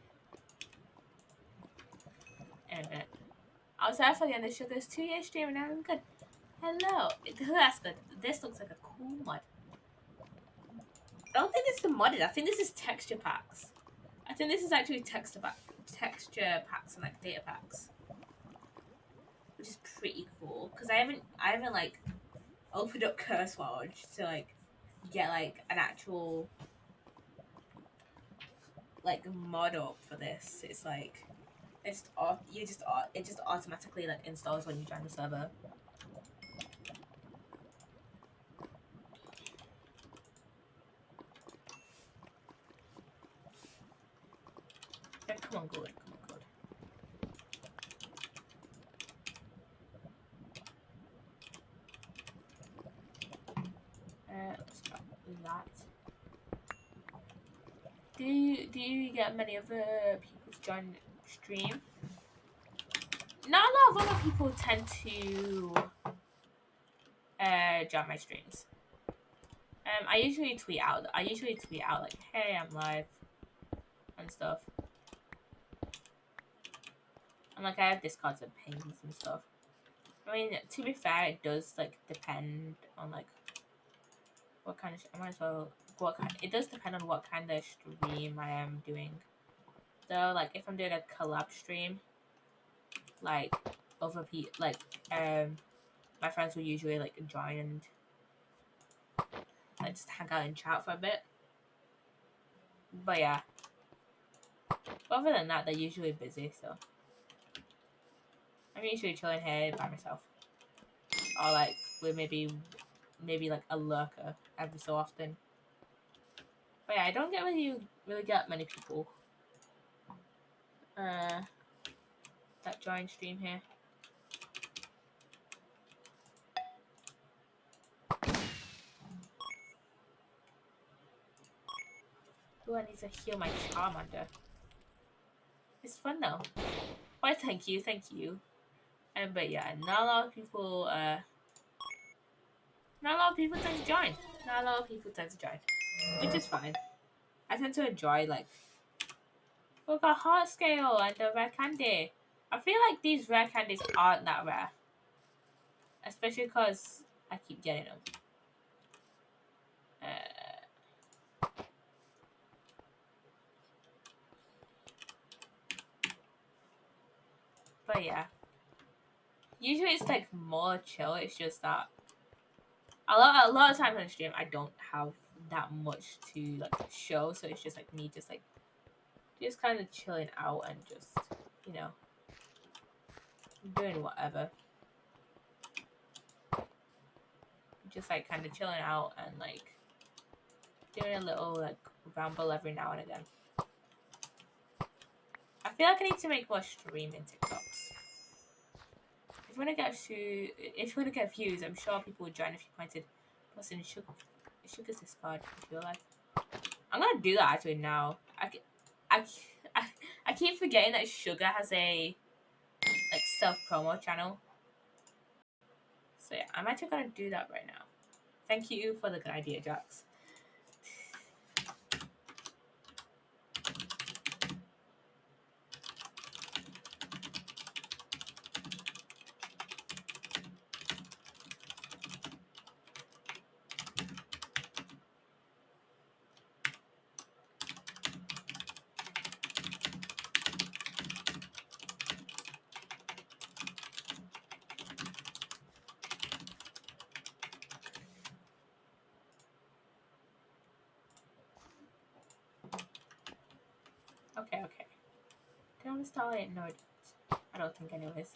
in a minute. I was there for the end of Sugar's 2-year stream and now I'm good. Hello. That's good. This looks like a cool mod. I don't think this is modded. I think this is texture packs. I think this is actually texture packs and like data packs, which is pretty cool. Because I haven't like opened up Curse World to like get like an actual like mod up for this. It's like it just automatically like installs when you join the server. Okay, come on, good. Come on, good. Let's start with that. Do you get many other people to join stream? Not a lot of other people tend to join my streams. I usually tweet out like, hey, I'm live and stuff. And like I have Discords and pings and stuff. I mean, to be fair, it does like depend on like what kind of it does depend on what kind of stream I am doing. So like if I'm doing a collab stream, like other people like my friends will usually like join and like just hang out and chat for a bit. But yeah. Other than that, they're usually busy, so I'm usually chilling here by myself. Or like with maybe like a lurker every so often. But yeah, I don't really get many people that join stream here. Ooh, I need to heal my Charmander. It's fun though. Why, thank you. But yeah, not a lot of people tend to join. Which is fine. I tend to enjoy like look at heart scale and the rare candy. I feel like these rare candies aren't that rare. Especially because I keep getting them. But yeah. Usually it's like more chill. It's just that a lot of times on the stream I don't have that much to like show, so it's just like me just kind of chilling out and just, you know, doing whatever. Just like kind of chilling out and like doing a little like ramble every now and again. I feel like I need to make more streaming TikToks. If you want to get views, I'm sure people would join if you pointed plus in sugar's discard if you like. I'm gonna do that actually now. I, I, I keep forgetting that Sugar has a like self promo channel. So yeah, I'm actually gonna do that right now. Thank you for the good idea, Jax. Okay. Can I install it? No, I don't think anyways.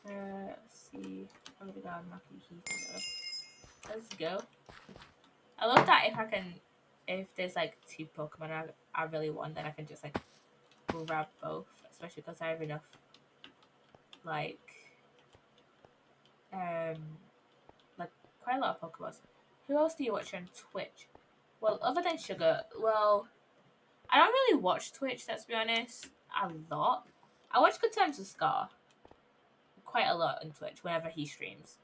Let's see. Oh my god, Maki Heater. Let's go. I love that if there's like two Pokemon I really want, then I can just like grab both, especially because I have enough like um like quite a lot of Pokemon. Who else do you watch on Twitch? Well, other than Sugar, well, I don't really watch Twitch, let's be honest, a lot. I watch Good Times with Scar quite a lot on Twitch whenever he streams.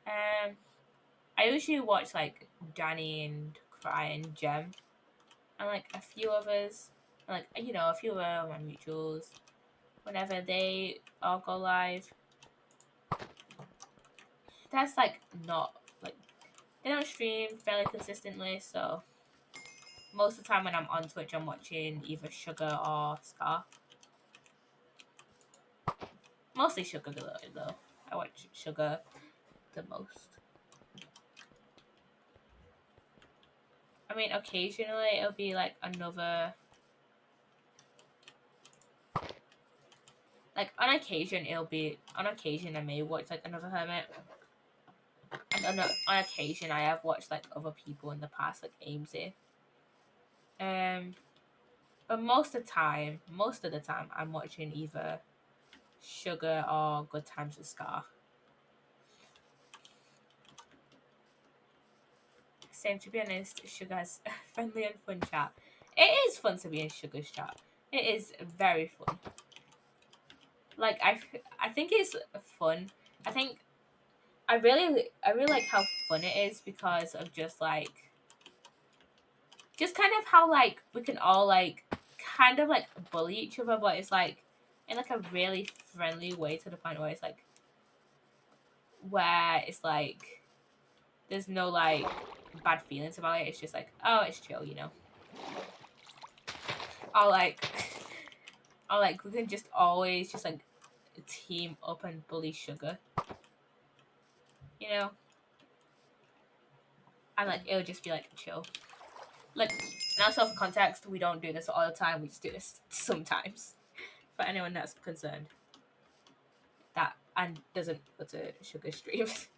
I usually watch like Danny and Cry and Gem and like a few others. And, like, you know, a few of my mutuals. Whenever they all go live. That's like not like they don't stream fairly consistently, so most of the time when I'm on Twitch I'm watching either Sugar or Scar. Mostly Sugar though. I watch Sugar the most. I mean, occasionally it'll be like another. Like on occasion I may watch like another hermit. And on occasion I have watched like other people in the past, like Amesy. But most of the time I'm watching either Sugar or Good Times with Scar. Same, to be honest, Sugar's friendly and fun chat. It is fun to be in Sugar's chat. It is very fun. Like I think it's fun. I really like how fun it is because of just kind of how like we can all like kind of like bully each other, but it's like in like a really friendly way, to the point where it's like there's no like bad feelings about it. It's just like, oh, it's chill, you know. Or like or like we can just always just like team up and bully Sugar, you know. And like it'll just be like chill. Like, now, so for context, we don't do this all the time. We just do this sometimes. For anyone that's concerned, that and doesn't go to Sugar streams.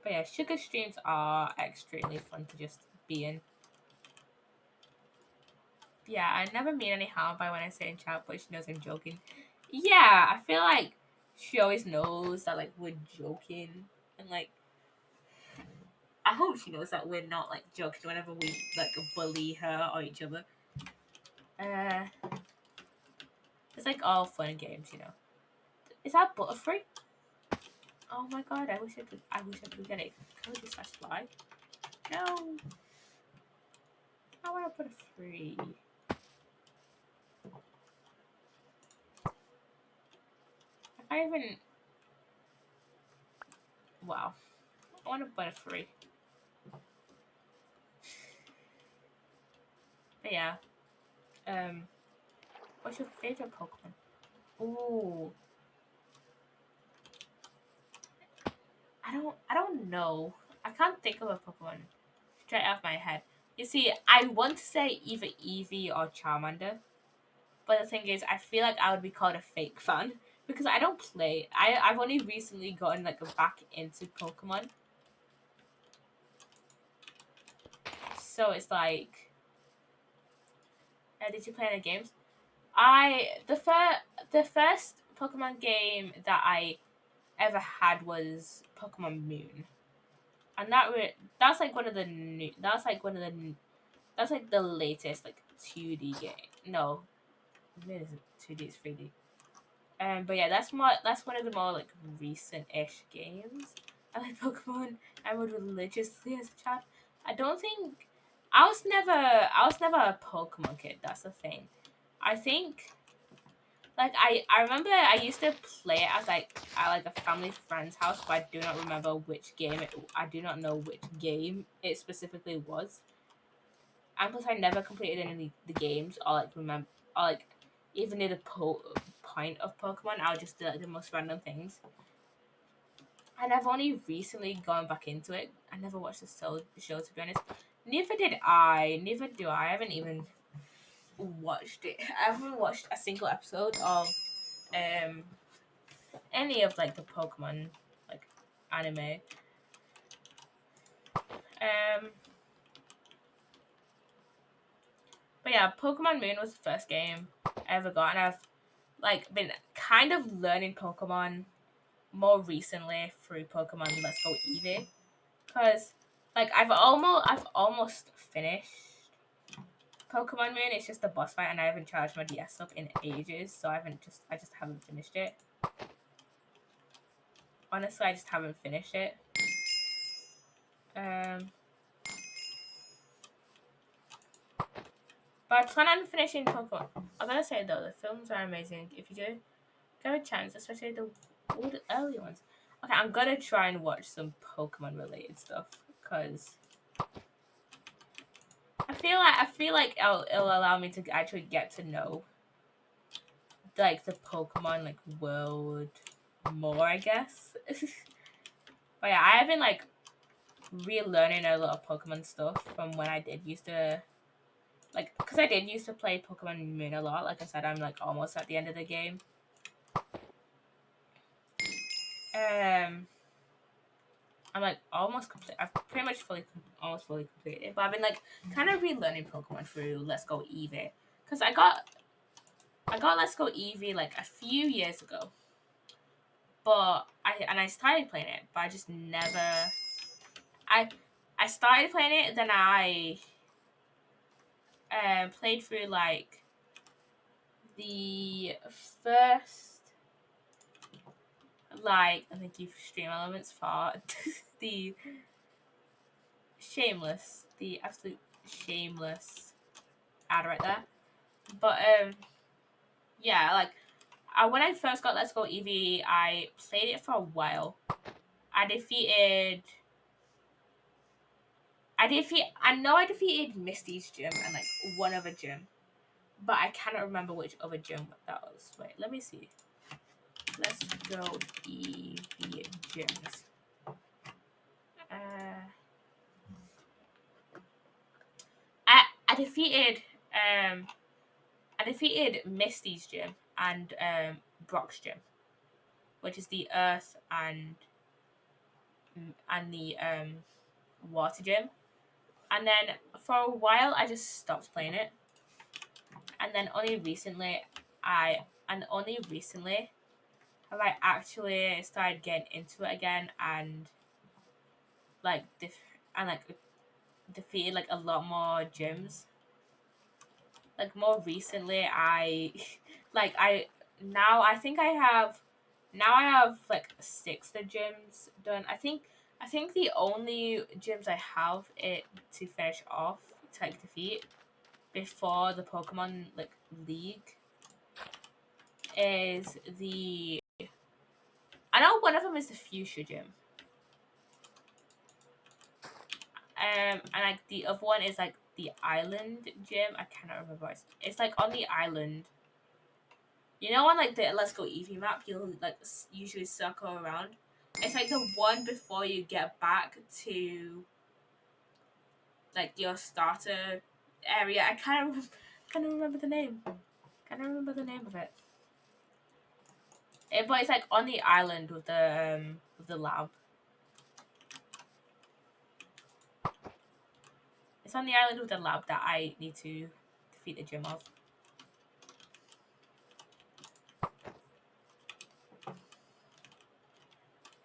But yeah, Sugar streams are extremely fun to just be in. Yeah, I never mean any harm by when I say in chat, but she knows I'm joking. Yeah, I feel like she always knows that like we're joking, and like I hope she knows that we're not like joking whenever we like bully her or each other. It's like all fun and games, you know. Is that Butterfree? Oh my god, I wish I could get it. Can we just fly? No. I want to Butterfree. I can't even. Wow. I want a Butterfree. But yeah. What's your favorite Pokemon? Ooh. I don't know. I can't think of a Pokemon straight off my head. You see, I want to say either Eevee or Charmander. But the thing is, I feel like I would be called a fake fan because I don't play. I've only recently gotten like back into Pokemon, so it's like, did you play any games? The first Pokemon game that I ever had was Pokemon Moon, and that's like one of the new. That's like the latest like 2D game. No, Moon isn't 2D. It's 3D. But yeah, that's one of the more like recent-ish games. I like Pokemon. I would religiously as a child. I don't think I was never a Pokemon kid. That's the thing. I think like I remember I used to play it as like at like a family friend's house, but I do not remember which game it. I do not know which game it specifically was. And plus, I never completed any of the games or like remember or like even knew the point of Pokemon. I would just do like the most random things. And I've only recently gone back into it. I never watched the show to be honest. Neither did I. Neither do I. I haven't even watched it. I haven't watched a single episode of um any of like the Pokemon like anime. Um but yeah, Pokemon Moon was the first game I ever got, and I've like been kind of learning Pokemon more recently through Pokemon Let's Go Eevee, because like I've almost finished Pokemon Moon. It's just the boss fight, and I haven't charged my DS up in ages, so I just haven't finished it. Honestly, I just haven't finished it. Um, but I plan on finishing Pokemon. I gotta say though, the films are amazing. If you do get a chance, especially all the early ones. Okay, I'm gonna try and watch some Pokemon related stuff because I feel like it'll allow me to actually get to know like the Pokemon like world more, I guess. But yeah, I have been like relearning a lot of Pokemon stuff from when I did used to like because I did used to play Pokemon Moon a lot. Like I said, I'm like almost at the end of the game. Um, I'm like almost complete. I've pretty much almost fully completed. But I've been like kind of relearning Pokemon through Let's Go Eevee because I got Let's Go Eevee like a few years ago, but I started playing it, but I just never. I I started playing it, then I played through like the first like I think you stream elements for the the absolute shameless ad right there. But yeah, like when I first got Let's Go Eevee, I played it for a while. I defeated I know I defeated Misty's gym and like one other gym, but I cannot remember which other gym that was. Wait, let me see. Let's go Eevee gyms. Uh, I defeated um I defeated Misty's gym and Brock's gym, which is the Earth and the Water gym. And then for a while I just stopped playing it, and then only recently have I actually started getting into it again and like and like defeated like a lot more gyms. Like more recently, like I now I think I have like six the gyms done. I think the only gyms I have it to finish off to like defeat before the Pokemon like League is the I know one of them is the Fuchsia gym. And like the other one is like the Island gym. I cannot remember. It's like on the island. You know, on like the Let's Go Eevee map, you'll like usually circle around. It's like the one before you get back to like your starter area. I can't remember the name. Can't remember the name of it. But it's like on the island with the lab. It's on the island with the lab that I need to defeat the gym of.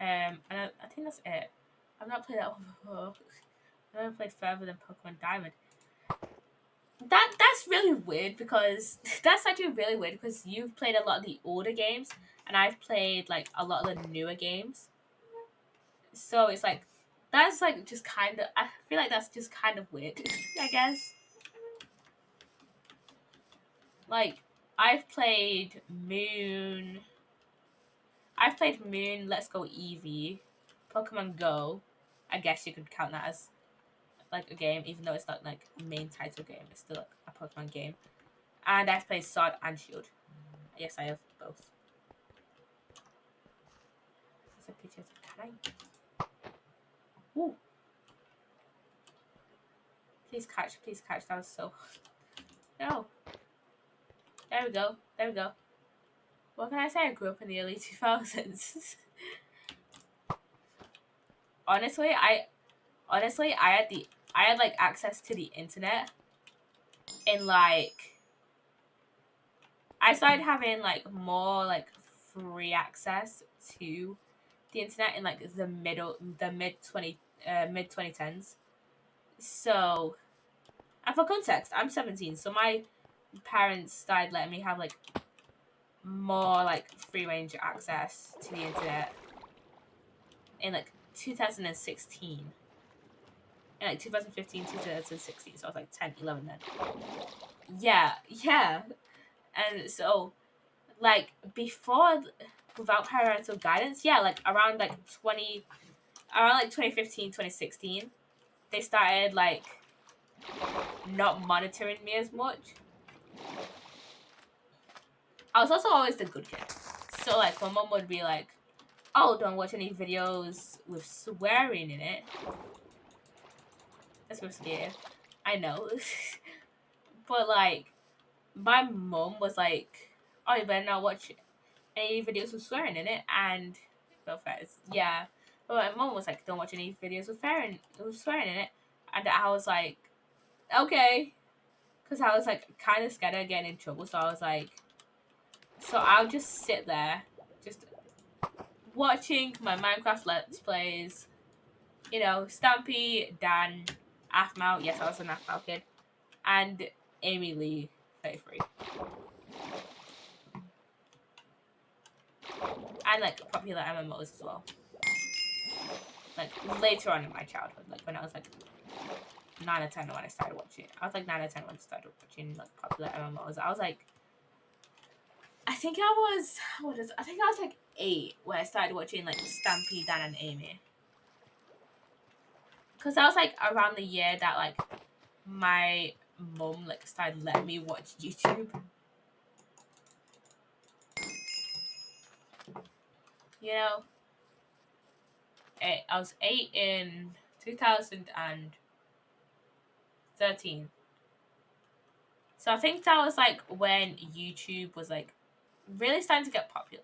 And I think that's it. I've not played that one before. I've never played further than Pokemon Diamond. That's really weird because that's actually really weird because you've played a lot of the older games and I've played like a lot of the newer games. So it's like that's like just kind of I feel like that's just kind of weird, I guess. Like I've played Moon. I've played Moon, Let's Go Eevee, Pokemon Go. I guess you could count that as like a game, even though it's not like a main title game. It's still like a Pokemon game. And I've played Sword and Shield. Yes, I have both. There's a picture. Can I? Ooh. Please catch. Please catch. That was so. No. There we go. There we go. What can I say? I grew up in the early 2000s. honestly, I had like access to the internet in like I started having like more like free access to the internet in like the mid 2010s. So, and for context, I'm 17, so my parents started letting me have like more like free range access to the internet in like 2016. In like 2015, 2016, so I was like 10, 11 then. Yeah, yeah. And so like before without parental guidance, yeah, like around like 2015, 2016, they started like not monitoring me as much. I was also always the good kid. So like my mom would be like, "Oh, don't watch any videos with swearing in it." That's so scary. I know. But like my mom was like, "Oh, you better not watch any videos with swearing in it," and no offense, yeah. But my mom was like, "Don't watch any videos with swearing in it," and I was like, "Okay," because I was like kind of scared of getting in trouble. So I was like, so I'll just sit there, just watching my Minecraft Let's Plays. You know, Stampy, Dan, Aphmau. Yes, I was an Aphmau kid, and Amy Lee 33. And like popular MMOs as well. Like later on in my childhood, like when I was like 9 or 10 when I started watching. I was like 9 or 10 when I started watching like popular MMOs. I was like, I think I was like 8 when I started watching like Stampy, Dan, and Amy. Cause that was like around the year that like my mom like started letting me watch YouTube. You know, I was 8 in 2013. So I think that was like when YouTube was like really starting to get popular.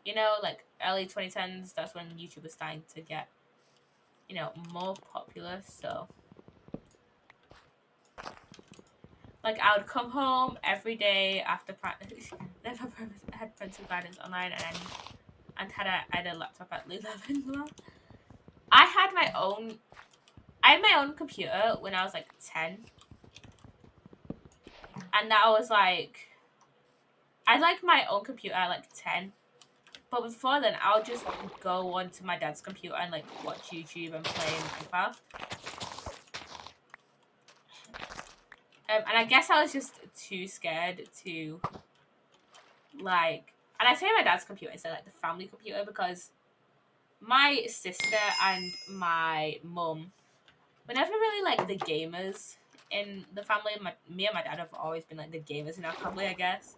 You know, like early 2010s, that's when YouTube was starting to get, you know, more popular. So, like, I would come home every day after practice. Then I had parental guidance online and I had a laptop at 11. I had my own computer when I was like 10. And that was like, I like my own computer at like 10. But before then, I'll just go onto my dad's computer and like watch YouTube and play Minecraft. And I guess I was just too scared to like. And I say my dad's computer instead of like the family computer because my sister and my mum were never really like the gamers in the family. Me and my dad have always been like the gamers in our family, I guess.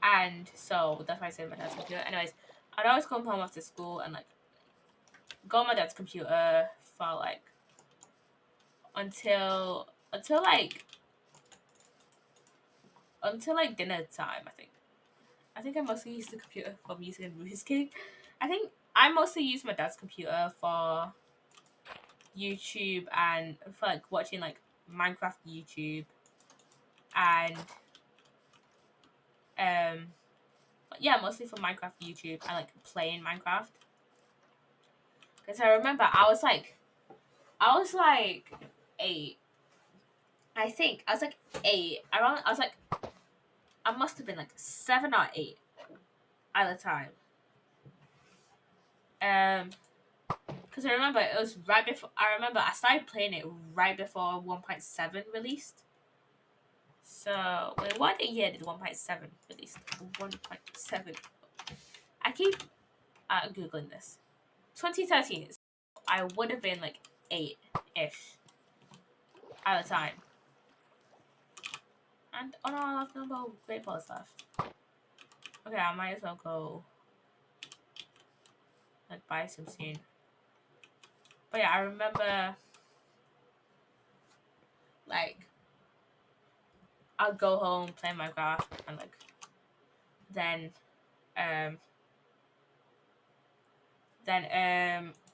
And so that's why I say my dad's computer. Anyways, I'd always come home after school and like go on my dad's computer for like until like dinner time, I think. I think I mostly use the computer for music and RuneScape. I think I mostly use my dad's computer for YouTube and for like watching like Minecraft YouTube and um yeah, mostly for Minecraft YouTube and like playing Minecraft. Because I remember I was like 8. I think I was like 8. Around I was like I must have been like 7 or 8 at the time. Because I remember it was right before. I remember I started playing it right before 1.7 released. So wait, what year did 1.7 release? 1.7. I keep googling this. 2013. I would have been like 8-ish at the time. And oh no, I have no more great balls left. Okay, I might as well go like buy some soon. But yeah, I remember like I'll go home, play Minecraft, and like then um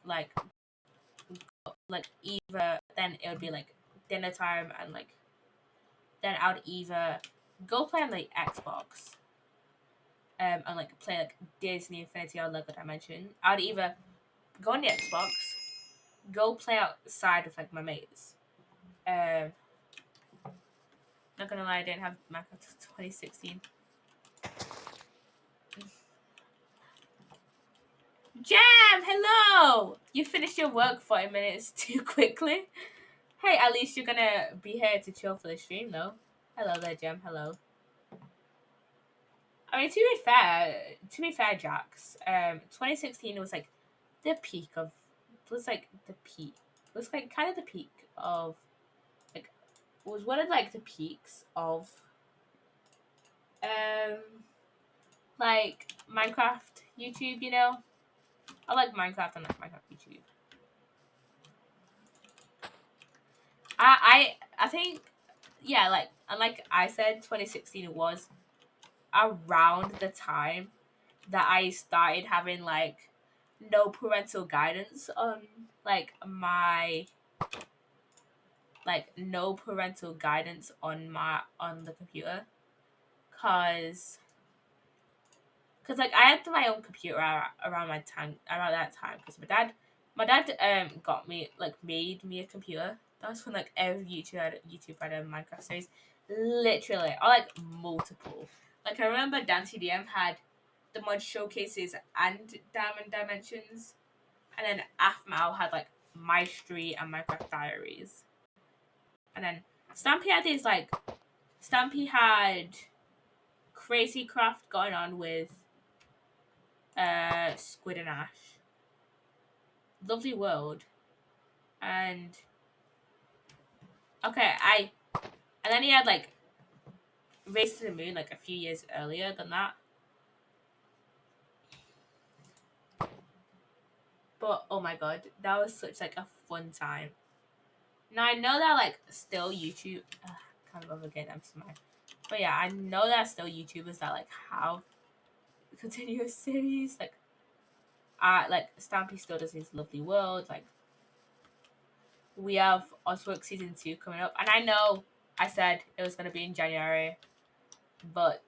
like either then it would be like dinner time and like then I would either go play on the Xbox and like play like Disney Infinity or Lego Dimension. I'd either go on the Xbox, go play outside with like my mates. Not gonna lie, I didn't have Minecraft 2016. Jam, hello! You finished your work 40 minutes too quickly. Hey, at least you're gonna be here to chill for the stream, though. Hello there, Jam. Hello. I mean, to be fair, Jax. 2016 was like the peak of. Was like the peak. It was like kind of the peak of, like, was one of like the peaks of, um, like Minecraft YouTube. You know, I like Minecraft and like Minecraft YouTube. I think, yeah, like, and like I said, 2016 was around the time that I started having like no parental guidance on like my like no parental guidance on the computer cuz like I had my own computer around that time cuz my dad got me like made me a computer. That was when like every YouTube had a Minecraft series, literally, or like multiple. Like I remember DanTDM had the mod showcases and Diamond Dimensions, and then Afmao had like My Street and Minecraft Diaries, and then Stampy had Crazy Craft going on with Squid and Ash, Lovely World, and okay, and then he had like Race to the Moon like a few years earlier than that. But oh my god, that was such like a fun time. Now I know that like still YouTube kind of again I'm smart. But yeah, I know that still YouTubers that like have continuous series. Like Stampy still does his Lovely World. Like we have Oswork season 2 coming up. And I know I said it was gonna be in January, but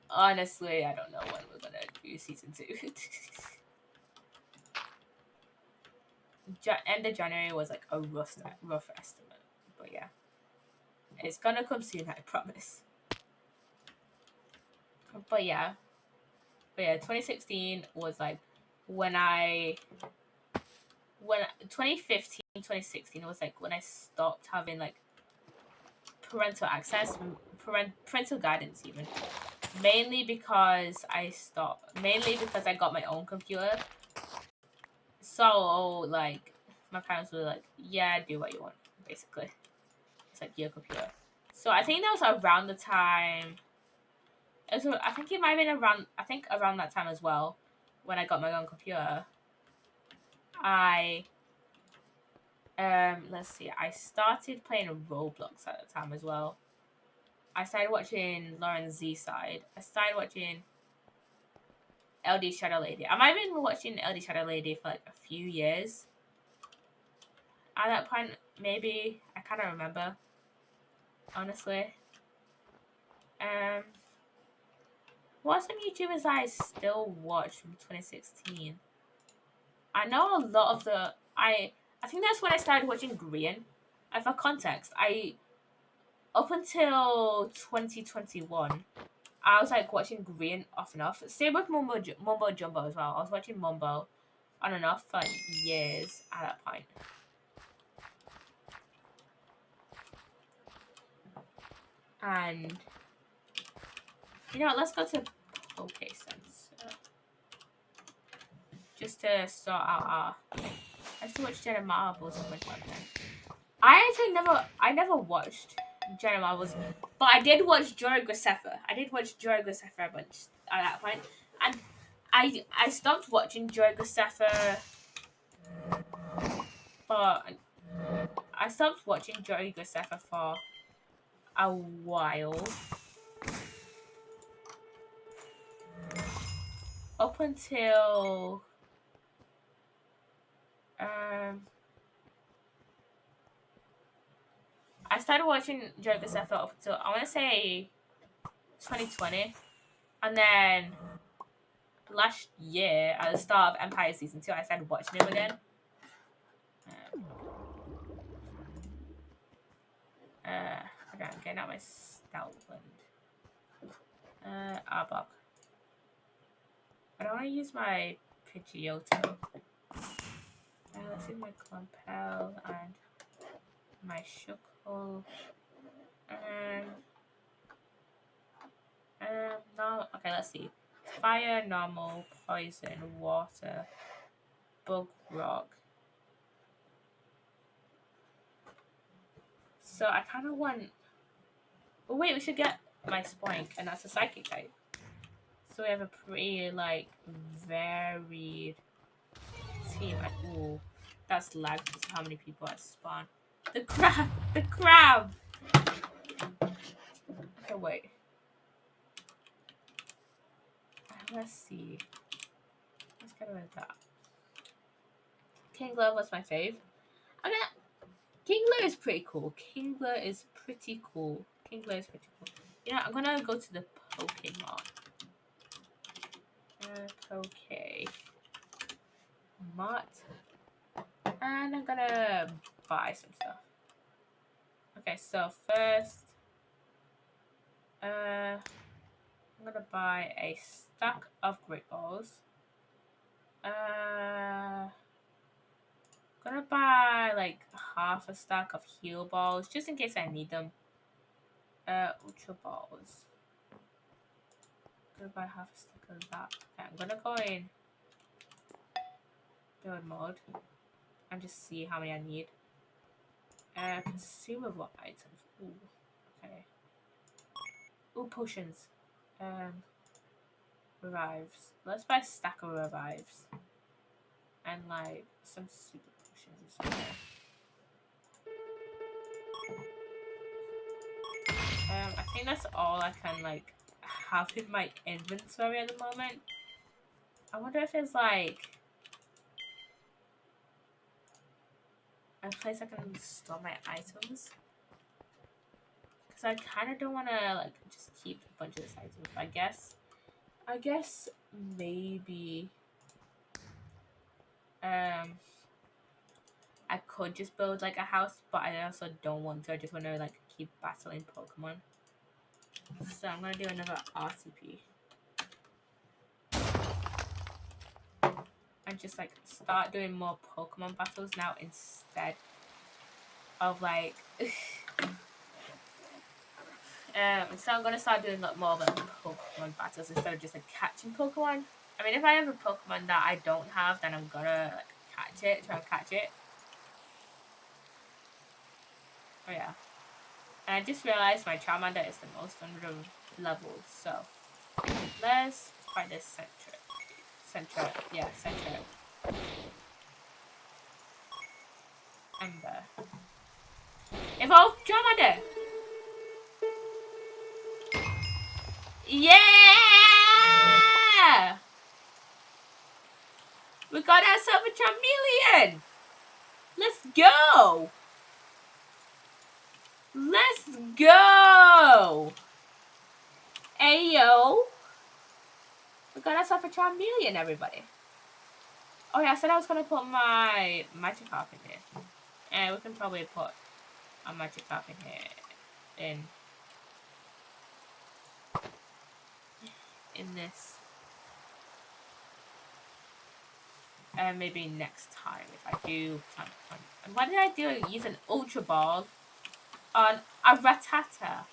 honestly I don't know when we're gonna do season 2. End of January was like a rough estimate. But yeah. It's gonna come soon, I promise. But yeah. 2016 was like when 2015, 2016 was like when I stopped having like parental access, parental guidance even. Mainly because I got my own computer. So like my parents were like, yeah, do what you want, basically. It's like your computer. So I think that was around the time. I think it might have been around that time as well, when I got my own computer. I let's see, I started playing Roblox at the time as well. I started watching Lauren Z side. I started watching LD Shadow Lady. I might have been watching LD Shadow Lady for like a few years. At that point, maybe I kind of remember. Honestly, um, what are some YouTubers I still watch from 2016? I know a lot of the I think that's when I started watching Green. And for context, I up until 2021, I was like watching Green off and off. Same with Mumbo Jumbo as well. I was watching Mumbo on and off for like years at that point. And you know, let's go to Pokesense. Just to sort out our I used to watch Jenna Marbles and much like that. I never watched Jenna Marbles, but I did watch Jory Graceffa. I did watch Jory Graceffa a bunch at that point, and I stopped watching Jory Graceffa for I stopped watching Jory Graceffa for a while, up until I started watching Jory Graceffa up until I want to say 2020, and then last year at the start of Empire season 2, I started watching him again. Okay, I'm getting out my Stoutland. Arbok. I don't want to use my Pidgeotto. Let's use my Clumpel and my Shuckle. No. Okay, let's see. Fire, normal, poison, water, bug, rock. So I kind of want. Oh wait, we should get my Spoink, and that's a psychic type. So we have a pretty like varied team. Like, ooh, that's lag because of how many people I spawn. The crab, the crab. Okay, wait. Let's see. Let's get rid of that. Kingler was my fave. Okay, Kingler is pretty cool. Kingler is pretty cool. Kingler is pretty cool. You know, I'm gonna go to the Pokemon. Pokemon. And I'm gonna buy some stuff. Okay, so first, I'm gonna buy a stack of Great Balls. Gonna buy like half a stack of Heal Balls just in case I need them. Ultra Balls. Gonna buy half a stack of that. Okay, I'm gonna go in build mode and just see how many I need. Consumable items. Ooh, okay. Ooh, potions. Revives. Let's buy a stack of revives. And like some super potions and stuff. I think that's all I can like have in my inventory at the moment. I wonder if there's like a place I can store my items. Cause I kind of don't want to like just keep a bunch of this items. I guess maybe I could just build like a house, but I also don't want to. I just want to like keep battling Pokemon. So I'm gonna do another RTP. And just like start doing more Pokemon battles now instead of like so I'm gonna start doing like more like Pokemon battles instead of just like catching Pokemon. I mean, if I have a Pokemon that I don't have, then I'm gonna like catch it, try and catch it. Oh yeah. And I just realized my Charmander is the most under levels, so let's find this Center. Ember. Evolve Charmander! Yeah! We got ourselves a chameleon! Let's go! Let's go! Ayo! We got ourselves a chameleon, everybody. Oh yeah, I said I was gonna put my Magikarp in here. And we can probably put a Magikarp in here. In this. Maybe next time if I do. And what did I do? Use an Ultra Ball on a Rattata.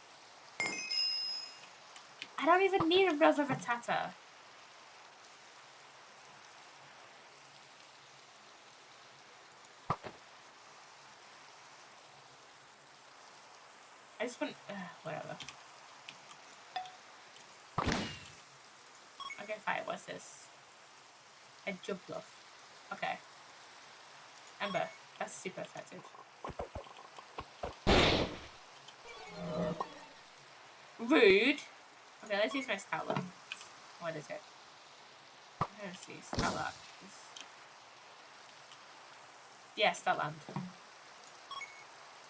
I don't even need another Rattata. I just want... whatever. Okay, fine. What's this? A jump bluff. Okay. Ember. That's super effective. Rude. Okay, let's use my Statler. What is it? Let's see. Statler. Yeah, Statland.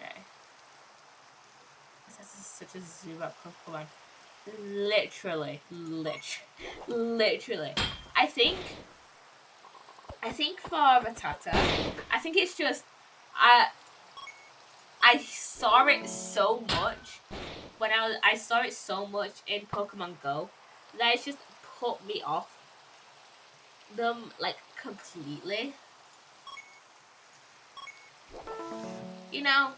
Okay. This is such a Zubat Pokemon. Literally. I think for Rattata, I think it's just I saw it so much when I saw it so much in Pokemon Go that it's just put me off them like completely. You know,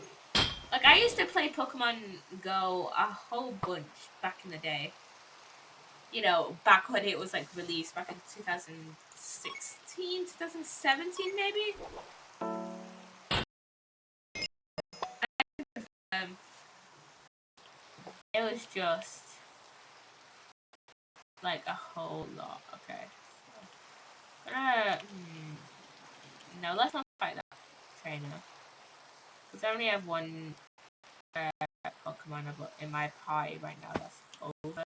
like I used to play Pokemon Go a whole bunch back in the day. You know, back when it was like released back in 2016, 2017 maybe. It was just like a whole lot. Okay. No, let's not fight that trainer. Because I only have one Pokemon in my party right now that's over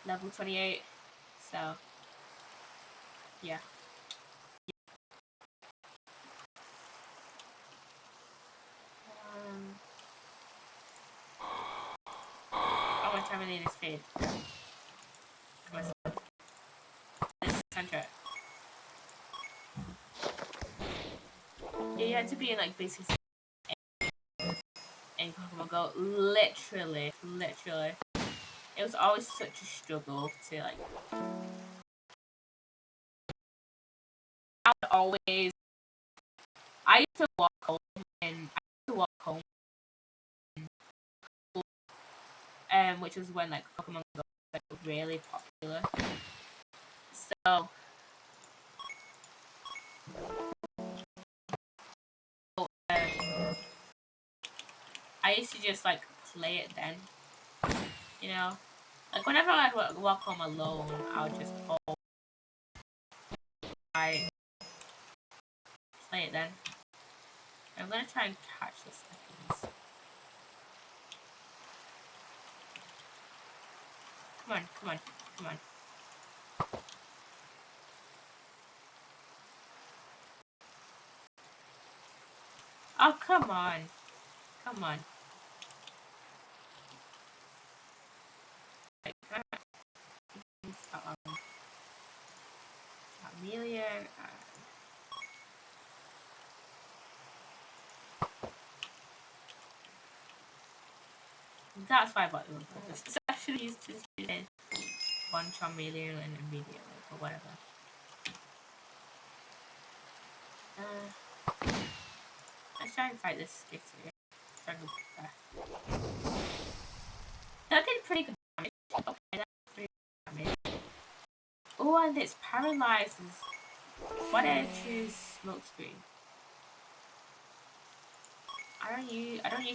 level 28. So, yeah. Oh, my Terminator is fade. Come on. This is Sandra. Yeah, you had to be in like basically any Pokemon Go. Literally. It was always such a struggle to like. I used to walk home which was when like Pokemon Go was like really popular. So I used to just like play it then. You know? Like whenever I'd walk home alone, I would just I play it then. I'm gonna try and catch this seconds. Come on. Oh, come on. Amelia. That's why I bought the one purpose. It's actually used to using one Charmeleon and immediately or whatever. Let's try and fight this Skitty. That did pretty good damage. Okay, that's pretty good damage. Oh, and it's paralyzed. Why did I choose Smokescreen? I don't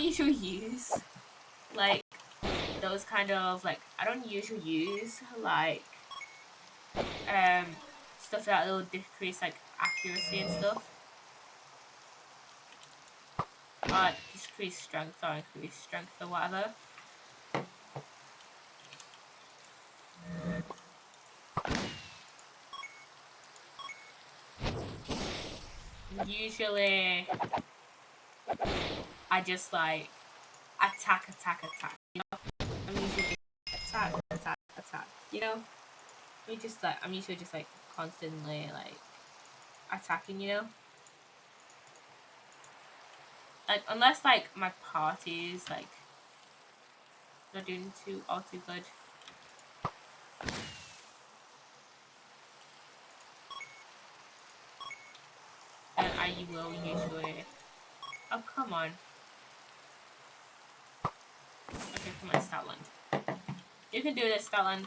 usually use like those kind of like I don't usually use like stuff that will decrease like accuracy and stuff. Decrease strength or increase strength or whatever. usually I just like attack. You know, I'm usually attack. You know, I'm usually just like constantly like attacking. You know, like unless like my parties like not doing all too good. And I will usually. Oh come on. Okay, come on, Statland. You can do this, Statland.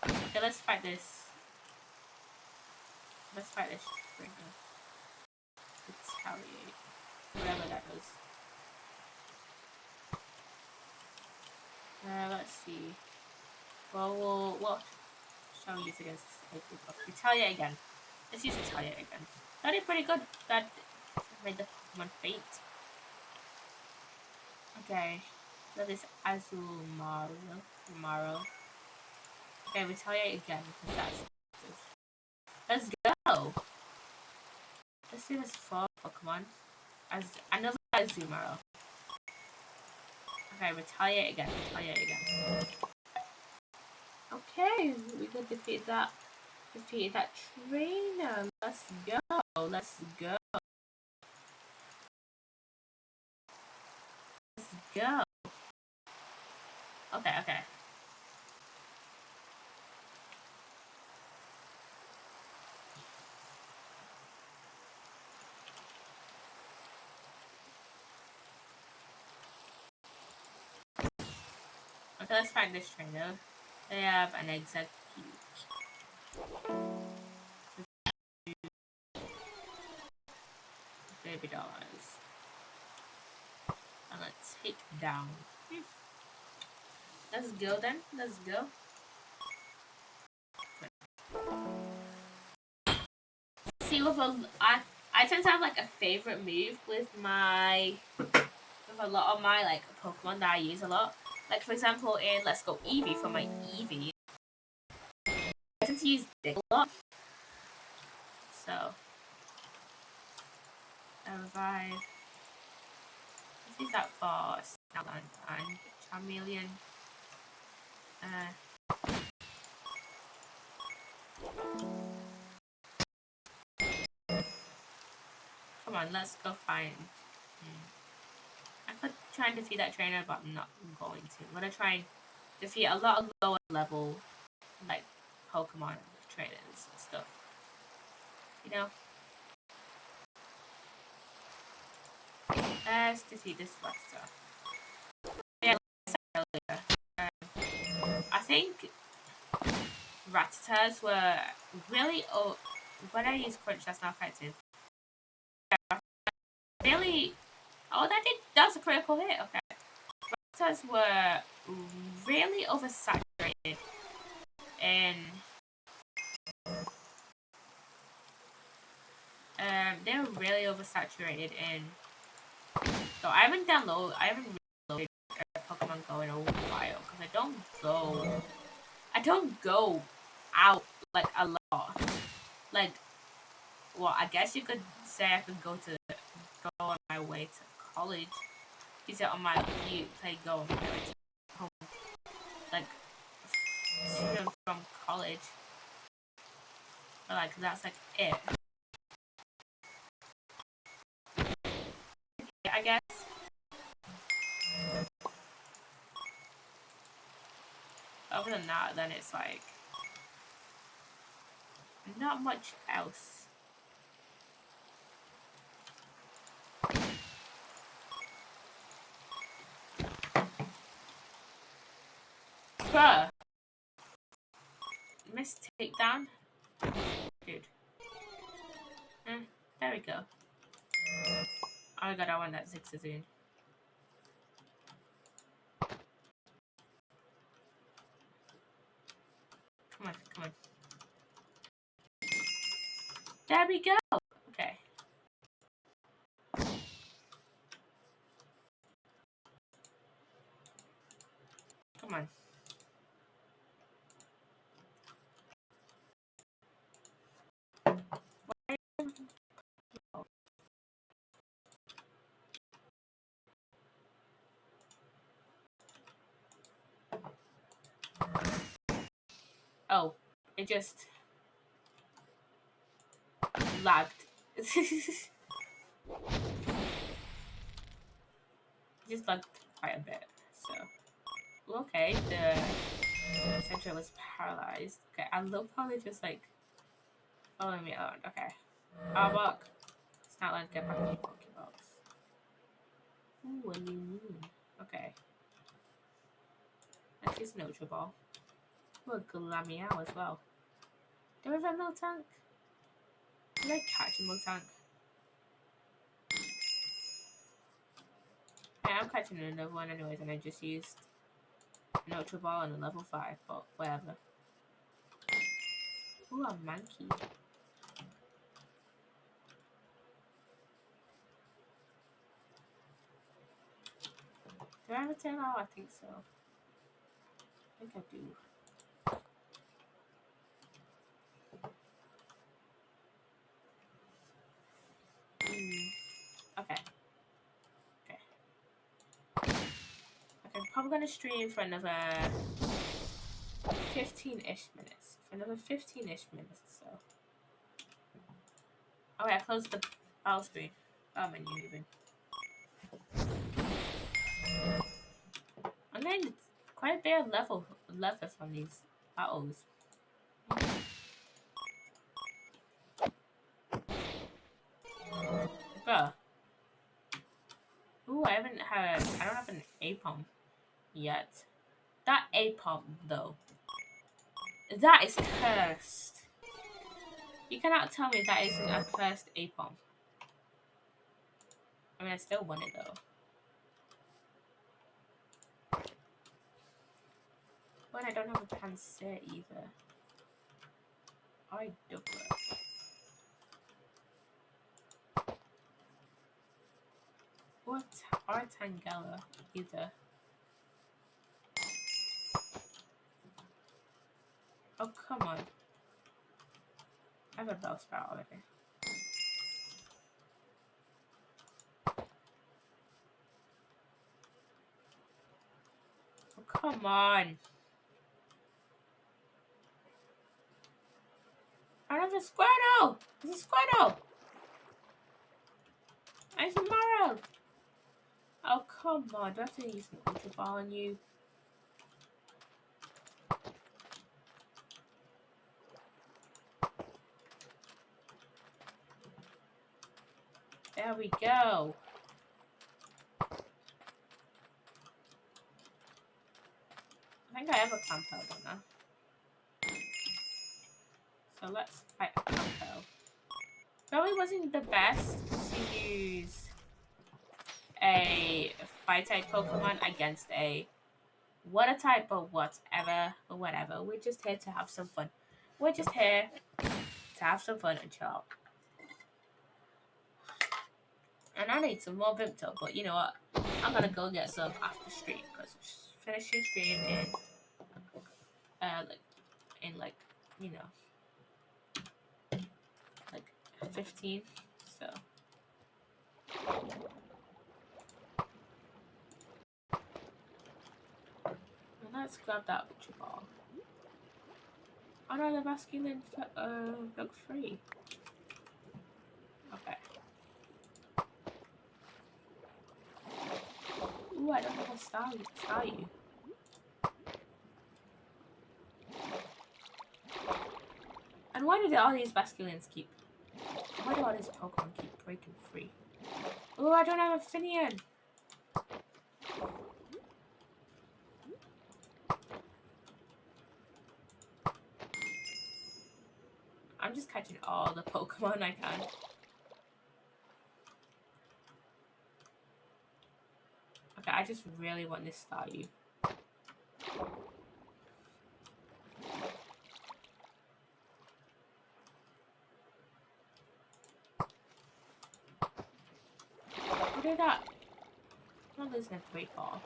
Okay, let's fight this. Let's fight this trainer. Retaliate. Whatever that is. Let's see. Well, what shall we use against this? Retaliate again. Let's use Retaliate again. That did pretty good. That made the Pokemon faint. Okay. That is Azumarill. Okay, Retaliate again. Because let's go! Let's see this 4 Pokemon. Another Azumarill. Okay, Retaliate again. Okay, we could defeat that trainer. Let's go. Okay. Okay, let's find this trainer. They have an Execute. Baby dollars. And let's take down. Let's go then. Let's go. See, I tend to have like a favorite move with a lot of my like Pokemon that I use a lot. Like for example, in Let's Go Eevee for my Eevee, I tend to use Dig a lot. So, revive. Let's use that for Snowland and Charmeleon. Come on, let's go find. I could try and defeat that trainer, but I'm not going to. I'm gonna try and defeat a lot of lower level, like Pokemon trainers and stuff. You know. Let's defeat this Lester. Yeah, like I said earlier. I think Rattatas were really when I use Crunch, that's not effective. Really, that's a critical hit. Okay, Rattatas were really oversaturated in. They were really oversaturated in. So I haven't reloaded Pokemon Go in a while because I don't go out like a lot. Like, well, I guess you could say I could go on my way to college. You play Go on my way to home, like to and from college. But like that's like it. I guess. Other than that, then it's like not much else. Bruh. Missed takedown. Dude. There we go. Oh my god, I want that Zigzagoon. Come on. There we go. Okay. Come Come on. Oh, it just lagged. It just lagged quite a bit. So, okay, the center was paralyzed. Okay, I love how they just like following me around. Okay, Arbok. It's not like get back in the Pokeballs. Ooh, what do you mean? Okay. That's just an Ultra Ball. Ooh, a Glameow as well. Do we have a Miltank? Did I catch a Miltank? Okay, I'm catching another one anyways, and I just used an Ultra Ball and a level 5, but whatever. Ooh, a Mankey. Do I have a tail out? I think so. I think I do. Okay. Okay. Okay, I'm probably gonna stream for another 15-ish minutes. For another 15-ish minutes or so. Oh wait, I closed the battle screen. Oh, menu even. I'm getting quite a bit of level left from these battles. Bruh. Ooh, I don't have an A-Pom yet. That A-Pom though. That is cursed. You cannot tell me that isn't a cursed A-Pom. I mean, I still want it though. But I don't have a Panzer either. I double it. What? Or Tangela either. Oh, come on. I have a Bellsprout already. Oh, come on. I have a Squirtle! It's a Squirtle! It's a Marrow! Oh, come on. Do I have to use an Ultra Ball on you? There we go. I think I have a Campbell one now. So let's fight a Campbell. Probably wasn't the best to use a fire type Pokemon against a water type, but whatever. We're just here to have some fun. We're just here to have some fun and chill out. And I need some more Vimto, but you know what? I'm gonna go get some after stream because finishing stream in like you know like 15. So. Let's grab that Ultra Ball. Oh no, the masculine look free. Okay. Ooh, I don't have a style you. And why did all these masculines keep... Why do all these Pokemon keep breaking free? Ooh, I don't have a Finian! I'm just catching all the Pokemon I can. Okay, I just really want this Staryu. Who did that? I'm not losing a Great Ball.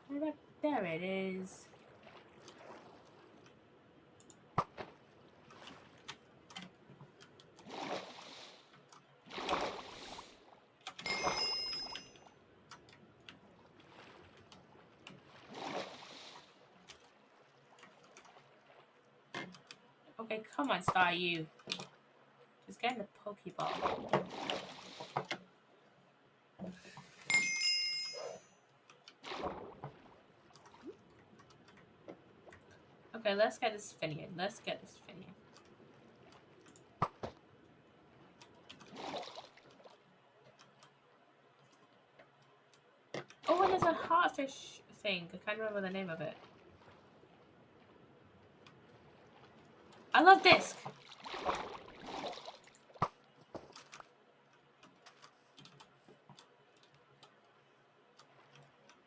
Where did that There it is. Okay, come on, Star, you. Just get in the Pokeball. Okay, let's get this Finian. Let's get this Finian. Oh, and there's a heartfish thing. I can't remember the name of it. I love Disc.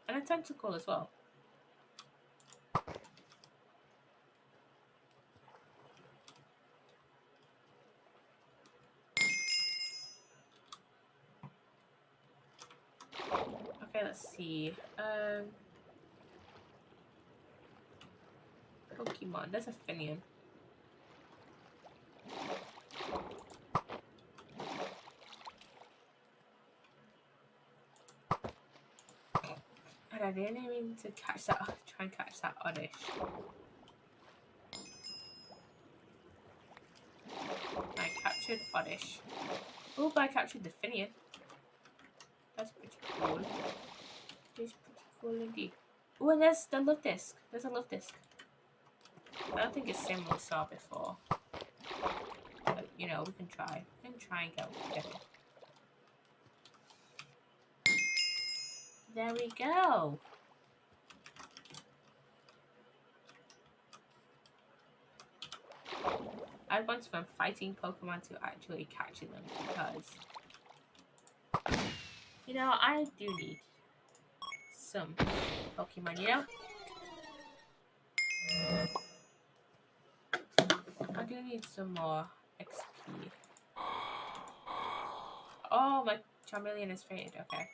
And a tentacle as well. Okay, let's see. Pokemon. There's a Finian. And I didn't mean to catch that. Try and catch that Oddish. I captured Oddish. Oh, but I captured the Finian. That's pretty cool. It's pretty cool indeed. Oh, and there's the love disc. There's a love disc. I don't think it's the same we saw before. But, you know, we can try. We can try and get it. There we go. I've gone from fighting Pokemon to actually catching them because, you know, I do need some Pokemon, you know? I do need some more XP. Oh, my Charmeleon is faded. Okay.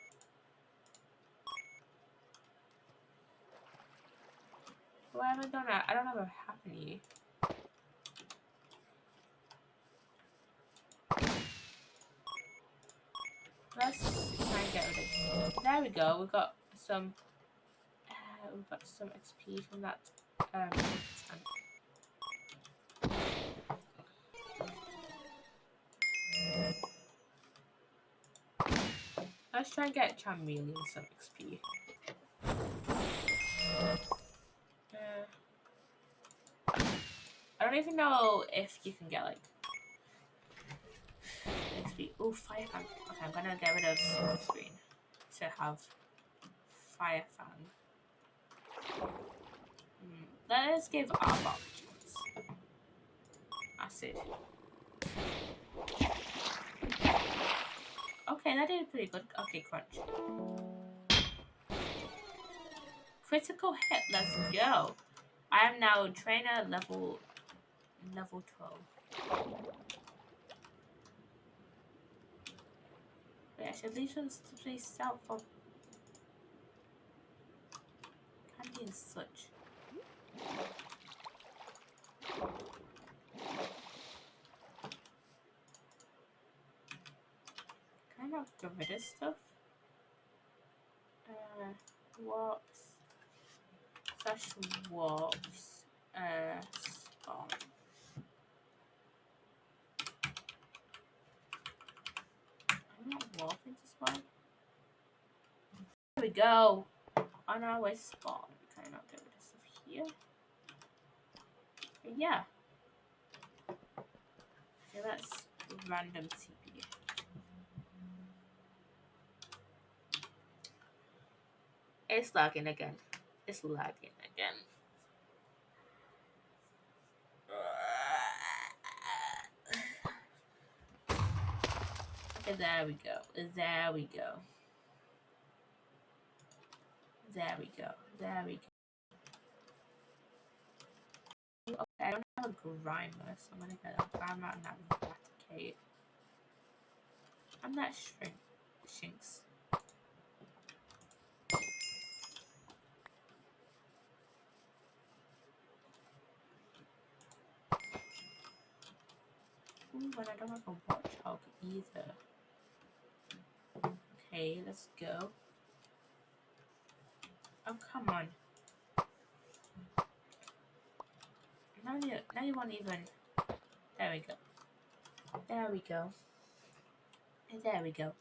Well, I haven't done that. I don't have a Happy. Let's try and get rid of it. There we go. We got some. We've got some XP from that. Let's try and get Charmeleon some XP. I don't even know if you can get like XP. Oh, Fire Fang. Okay, I'm gonna get rid of Smoke Screen to have Fire Fang. Let's give Arbok a chance. Acid. Okay, that did pretty good. Okay, Crunch. Critical hit. Let's go. I am now trainer level 12. Wait, I should leave this place out for candy and such. Kind of get rid of stuff. Warps. Slash warps. Spawn. I'm not warping to spawn. There we go. On our way to spawn. Kind of get rid of stuff here. But yeah. Okay, that's random TP. It's lagging again. It's lagging again. Okay, there we go. There we go. There we go. There we go. Okay, I don't have a Grimer, so I'm gonna get a Grimer and that Raticate. And that Shinx. Pokemon. I don't have a Watchog either. Okay, let's go. Oh, come on. Now you won't even... There we go. There we go. There we go.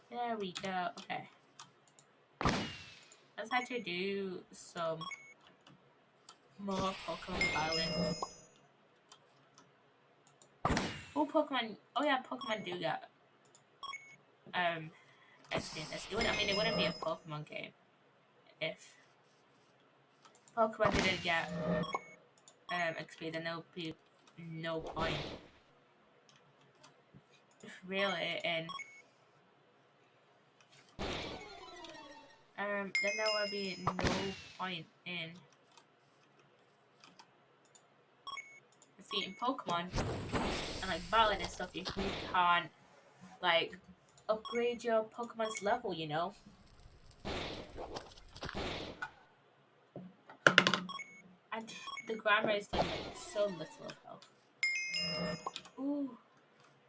There we go. Okay. Let's actually do some more Pokemon battling. Oh, Pokemon. Oh, yeah, Pokemon do get experience. I mean, it wouldn't be a Pokemon game if Pokemon didn't get XP, then there would be no point really in then there would be no point in defeating Pokemon and like battling and stuff if you can't like upgrade your Pokemon's level, you know? And the grammar is like so little of health. Ooh,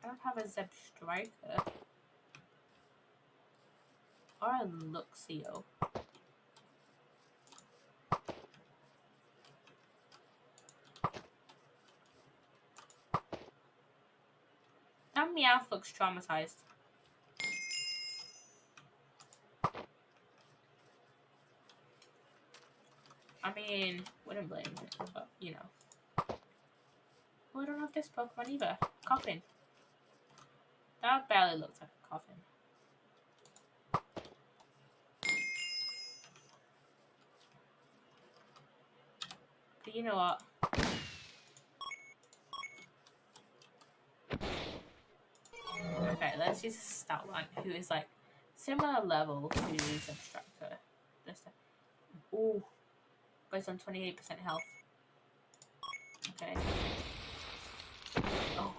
I don't have a Zeb Striker or a Luxio. That Meowth looks traumatized. I mean, wouldn't blame it, but you know. Oh, I don't have this Pokemon either. Coffin. That barely looks like a coffin. But you know what? Okay, let's use Stoutland, who is like similar level to Substructor. This time. Ooh, but it's on 28% health. Okay. Oh.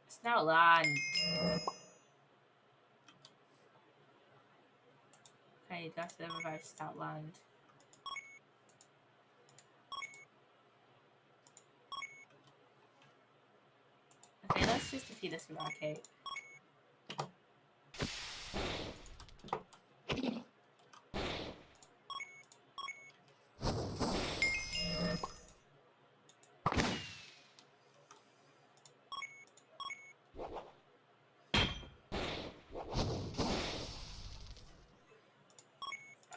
Stoutland. Okay, that's the revive Stoutland. Okay, let's just defeat this Eradicate.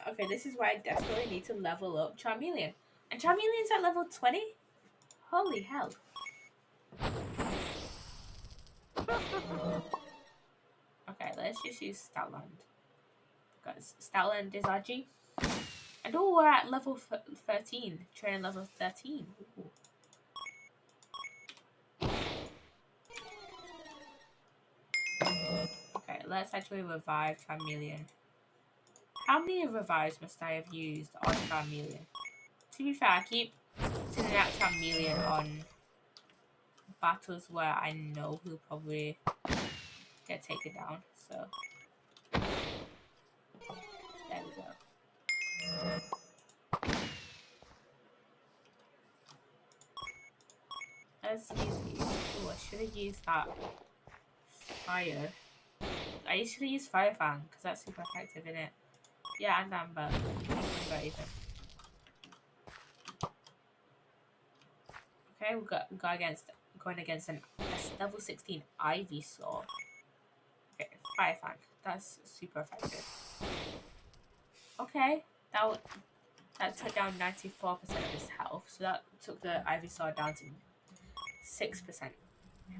Okay, this is why I desperately need to level up Charmeleon. And Charmeleon's at level 20? Holy hell. Okay, let's just use Stoutland. Because Stoutland is RG. And oh, we're at level 13. Training level 13. Ooh. Okay, let's actually revive Charmeleon. How many revives must I have used on Charmeleon? To be fair, I keep sending out Charmeleon on battles where I know he'll probably get taken down, so there we go. Let's use these. Ooh, I should have used that fire. I usually use Fire Fang because that's super effective in it. Yeah, and Amber. Amber even. Okay, we got going against an level 16 Ivysaur. Okay, Fire Fang. That's super effective. Okay, that took down 94% of his health, so that took the Ivysaur down to 6%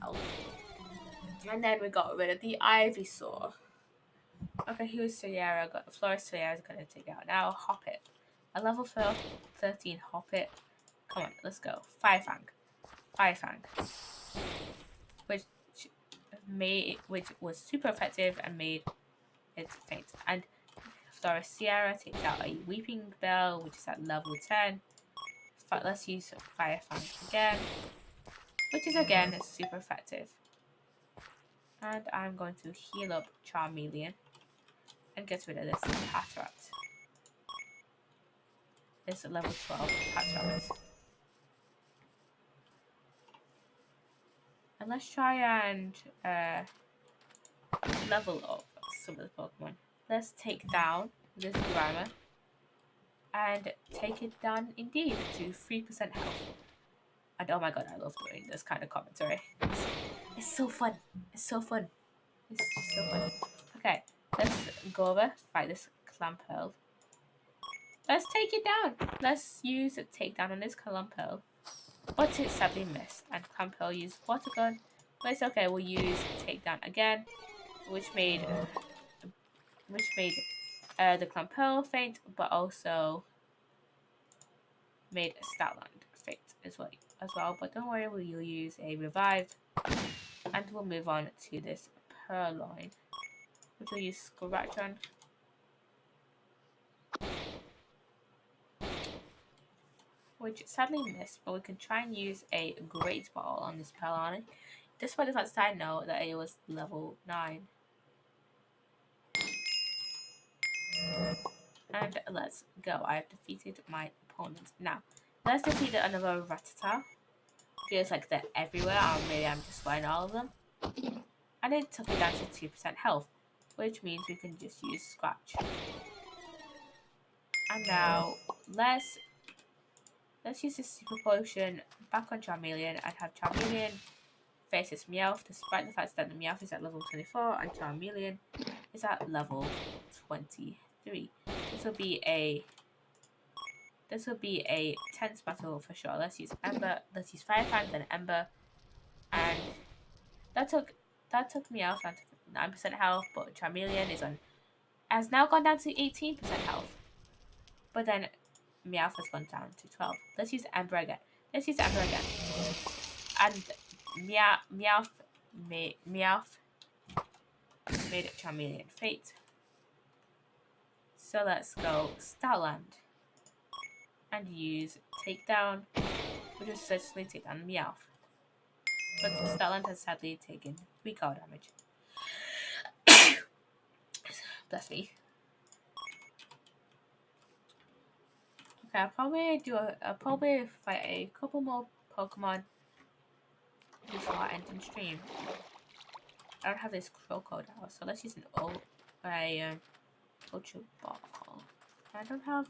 health. And then we got rid of the Ivysaur. Okay, here's Sierra. Florist Sierra's gonna take it out now. Hoppit. A level 13 Hoppit. Come on, let's go. Fire Fang. Which was super effective and made it faint. And Florist Sierra takes out a Weeping Bell, which is at level 10. Let's use Fire Fang again, which is again super effective. And I'm going to heal up Charmeleon. and get rid of this Patrat. This level 12 Patrat. And let's try and level up some of the Pokemon. Let's take down this Grammar and take it down indeed to 3% health. And oh my god, I love doing this kind of commentary. It's so fun. It's so fun. It's so fun. Okay, let's go over, fight this Clamperl. Let's take it down. Let's use a takedown on this Clamperl. But it sadly missed, and Clamperl used Water Gun. But it's okay, we'll use takedown again, which made the Clamperl faint, but also made Statland faint as well. But don't worry, we'll use a revive, and we'll move on to this Purloin, which we'll use Scratch on. Which sadly missed, but we can try and use a Great Ball on this Purloin. Despite the fact that I know that it was level 9. And let's go. I have defeated my opponent. Now, let's defeat another Rattata. Feels like they're everywhere, or maybe I'm just fighting all of them. And it took it down to 2% health, which means we can just use Scratch. And now, let's use this Super Potion back on Charmeleon and have Charmeleon face this Meowth, despite the fact that the Meowth is at level 24 and Charmeleon is at level 23. This will be a tense battle for sure. Let's use Ember. Let's use Fire Fang, then Ember, and that took Meowth down to 9% health, but Charmeleon has now gone down to 18% health. But then Meowth has gone down to 12. Let's use Ember again. And Meowth made Charmeleon faint. So let's go Starland and use Takedown, which will essentially take down Meowth. But Starland has sadly taken recall damage. Bless me. Okay, I'll probably fight a couple more Pokemon before ending stream. I don't have this Crocodile, so let's use an Ultra Ball. I don't have.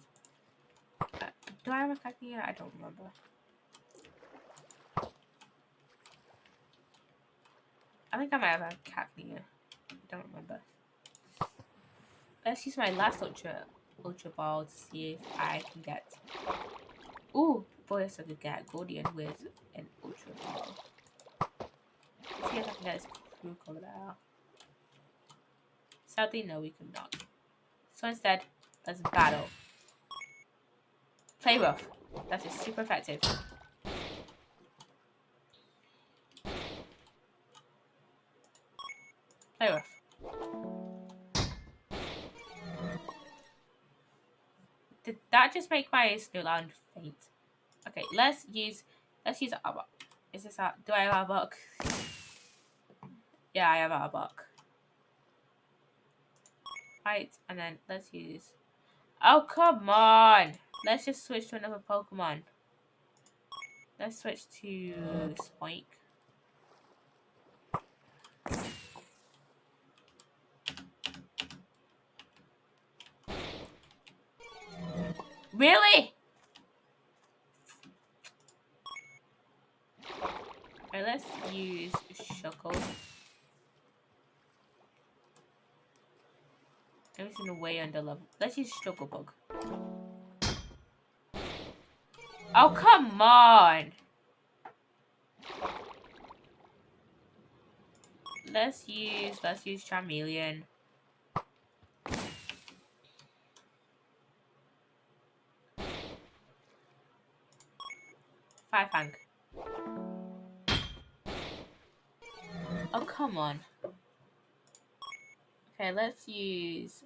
Do I have a Cacnea? I don't remember. I think I might have a Cacnea. I don't remember. Let's use my last Ultra Ball to see if I can get. Ooh, boy, I could get Gordian with an Ultra Ball. Let's see if I can get this Crocodile. Sadly, no, we could not. So instead, let's battle. Play rough. That is super effective. Play rough. Did that just make my Snowland faint? Okay, let's use Arbok. Is this do I have Arbok? Yeah, I have Arbok. Right, and then let's use. Oh, come on! Let's just switch to another Pokemon. Let's switch to Spoink. Really? Okay, let's use Shuckle. Everything way under level. Let's use Strugglebug. Oh, come on! Let's use Charmeleon. Fire Fang. Oh, come on. Okay, let's use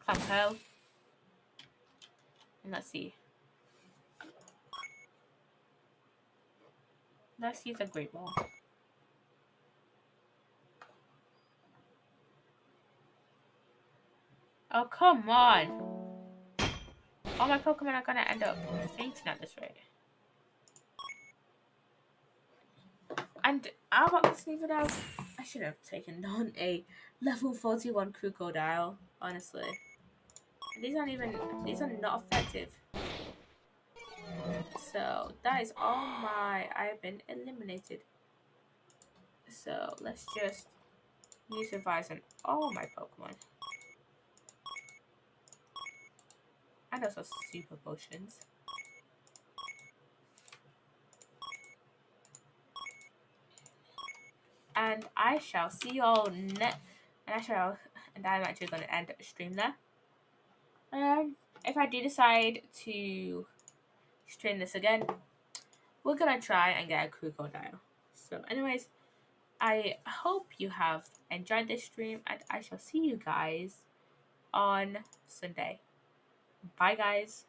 Clamperl. And let's see. Let's use a Great Ball. Okay, Oh, come on. All my Pokemon are gonna end up fainting at this rate. And how about this even else? I should have taken on a level 41 Crocodile, honestly. These are not effective. So that is all I've been eliminated. So let's just use Revise on all my Pokemon. And also Super Potions. And I shall see y'all and I'm actually going to end the stream there. If I do decide to stream this again, we're gonna try and get a crocodile. So, anyways, I hope you have enjoyed this stream, and I shall see you guys on Sunday. Bye, guys.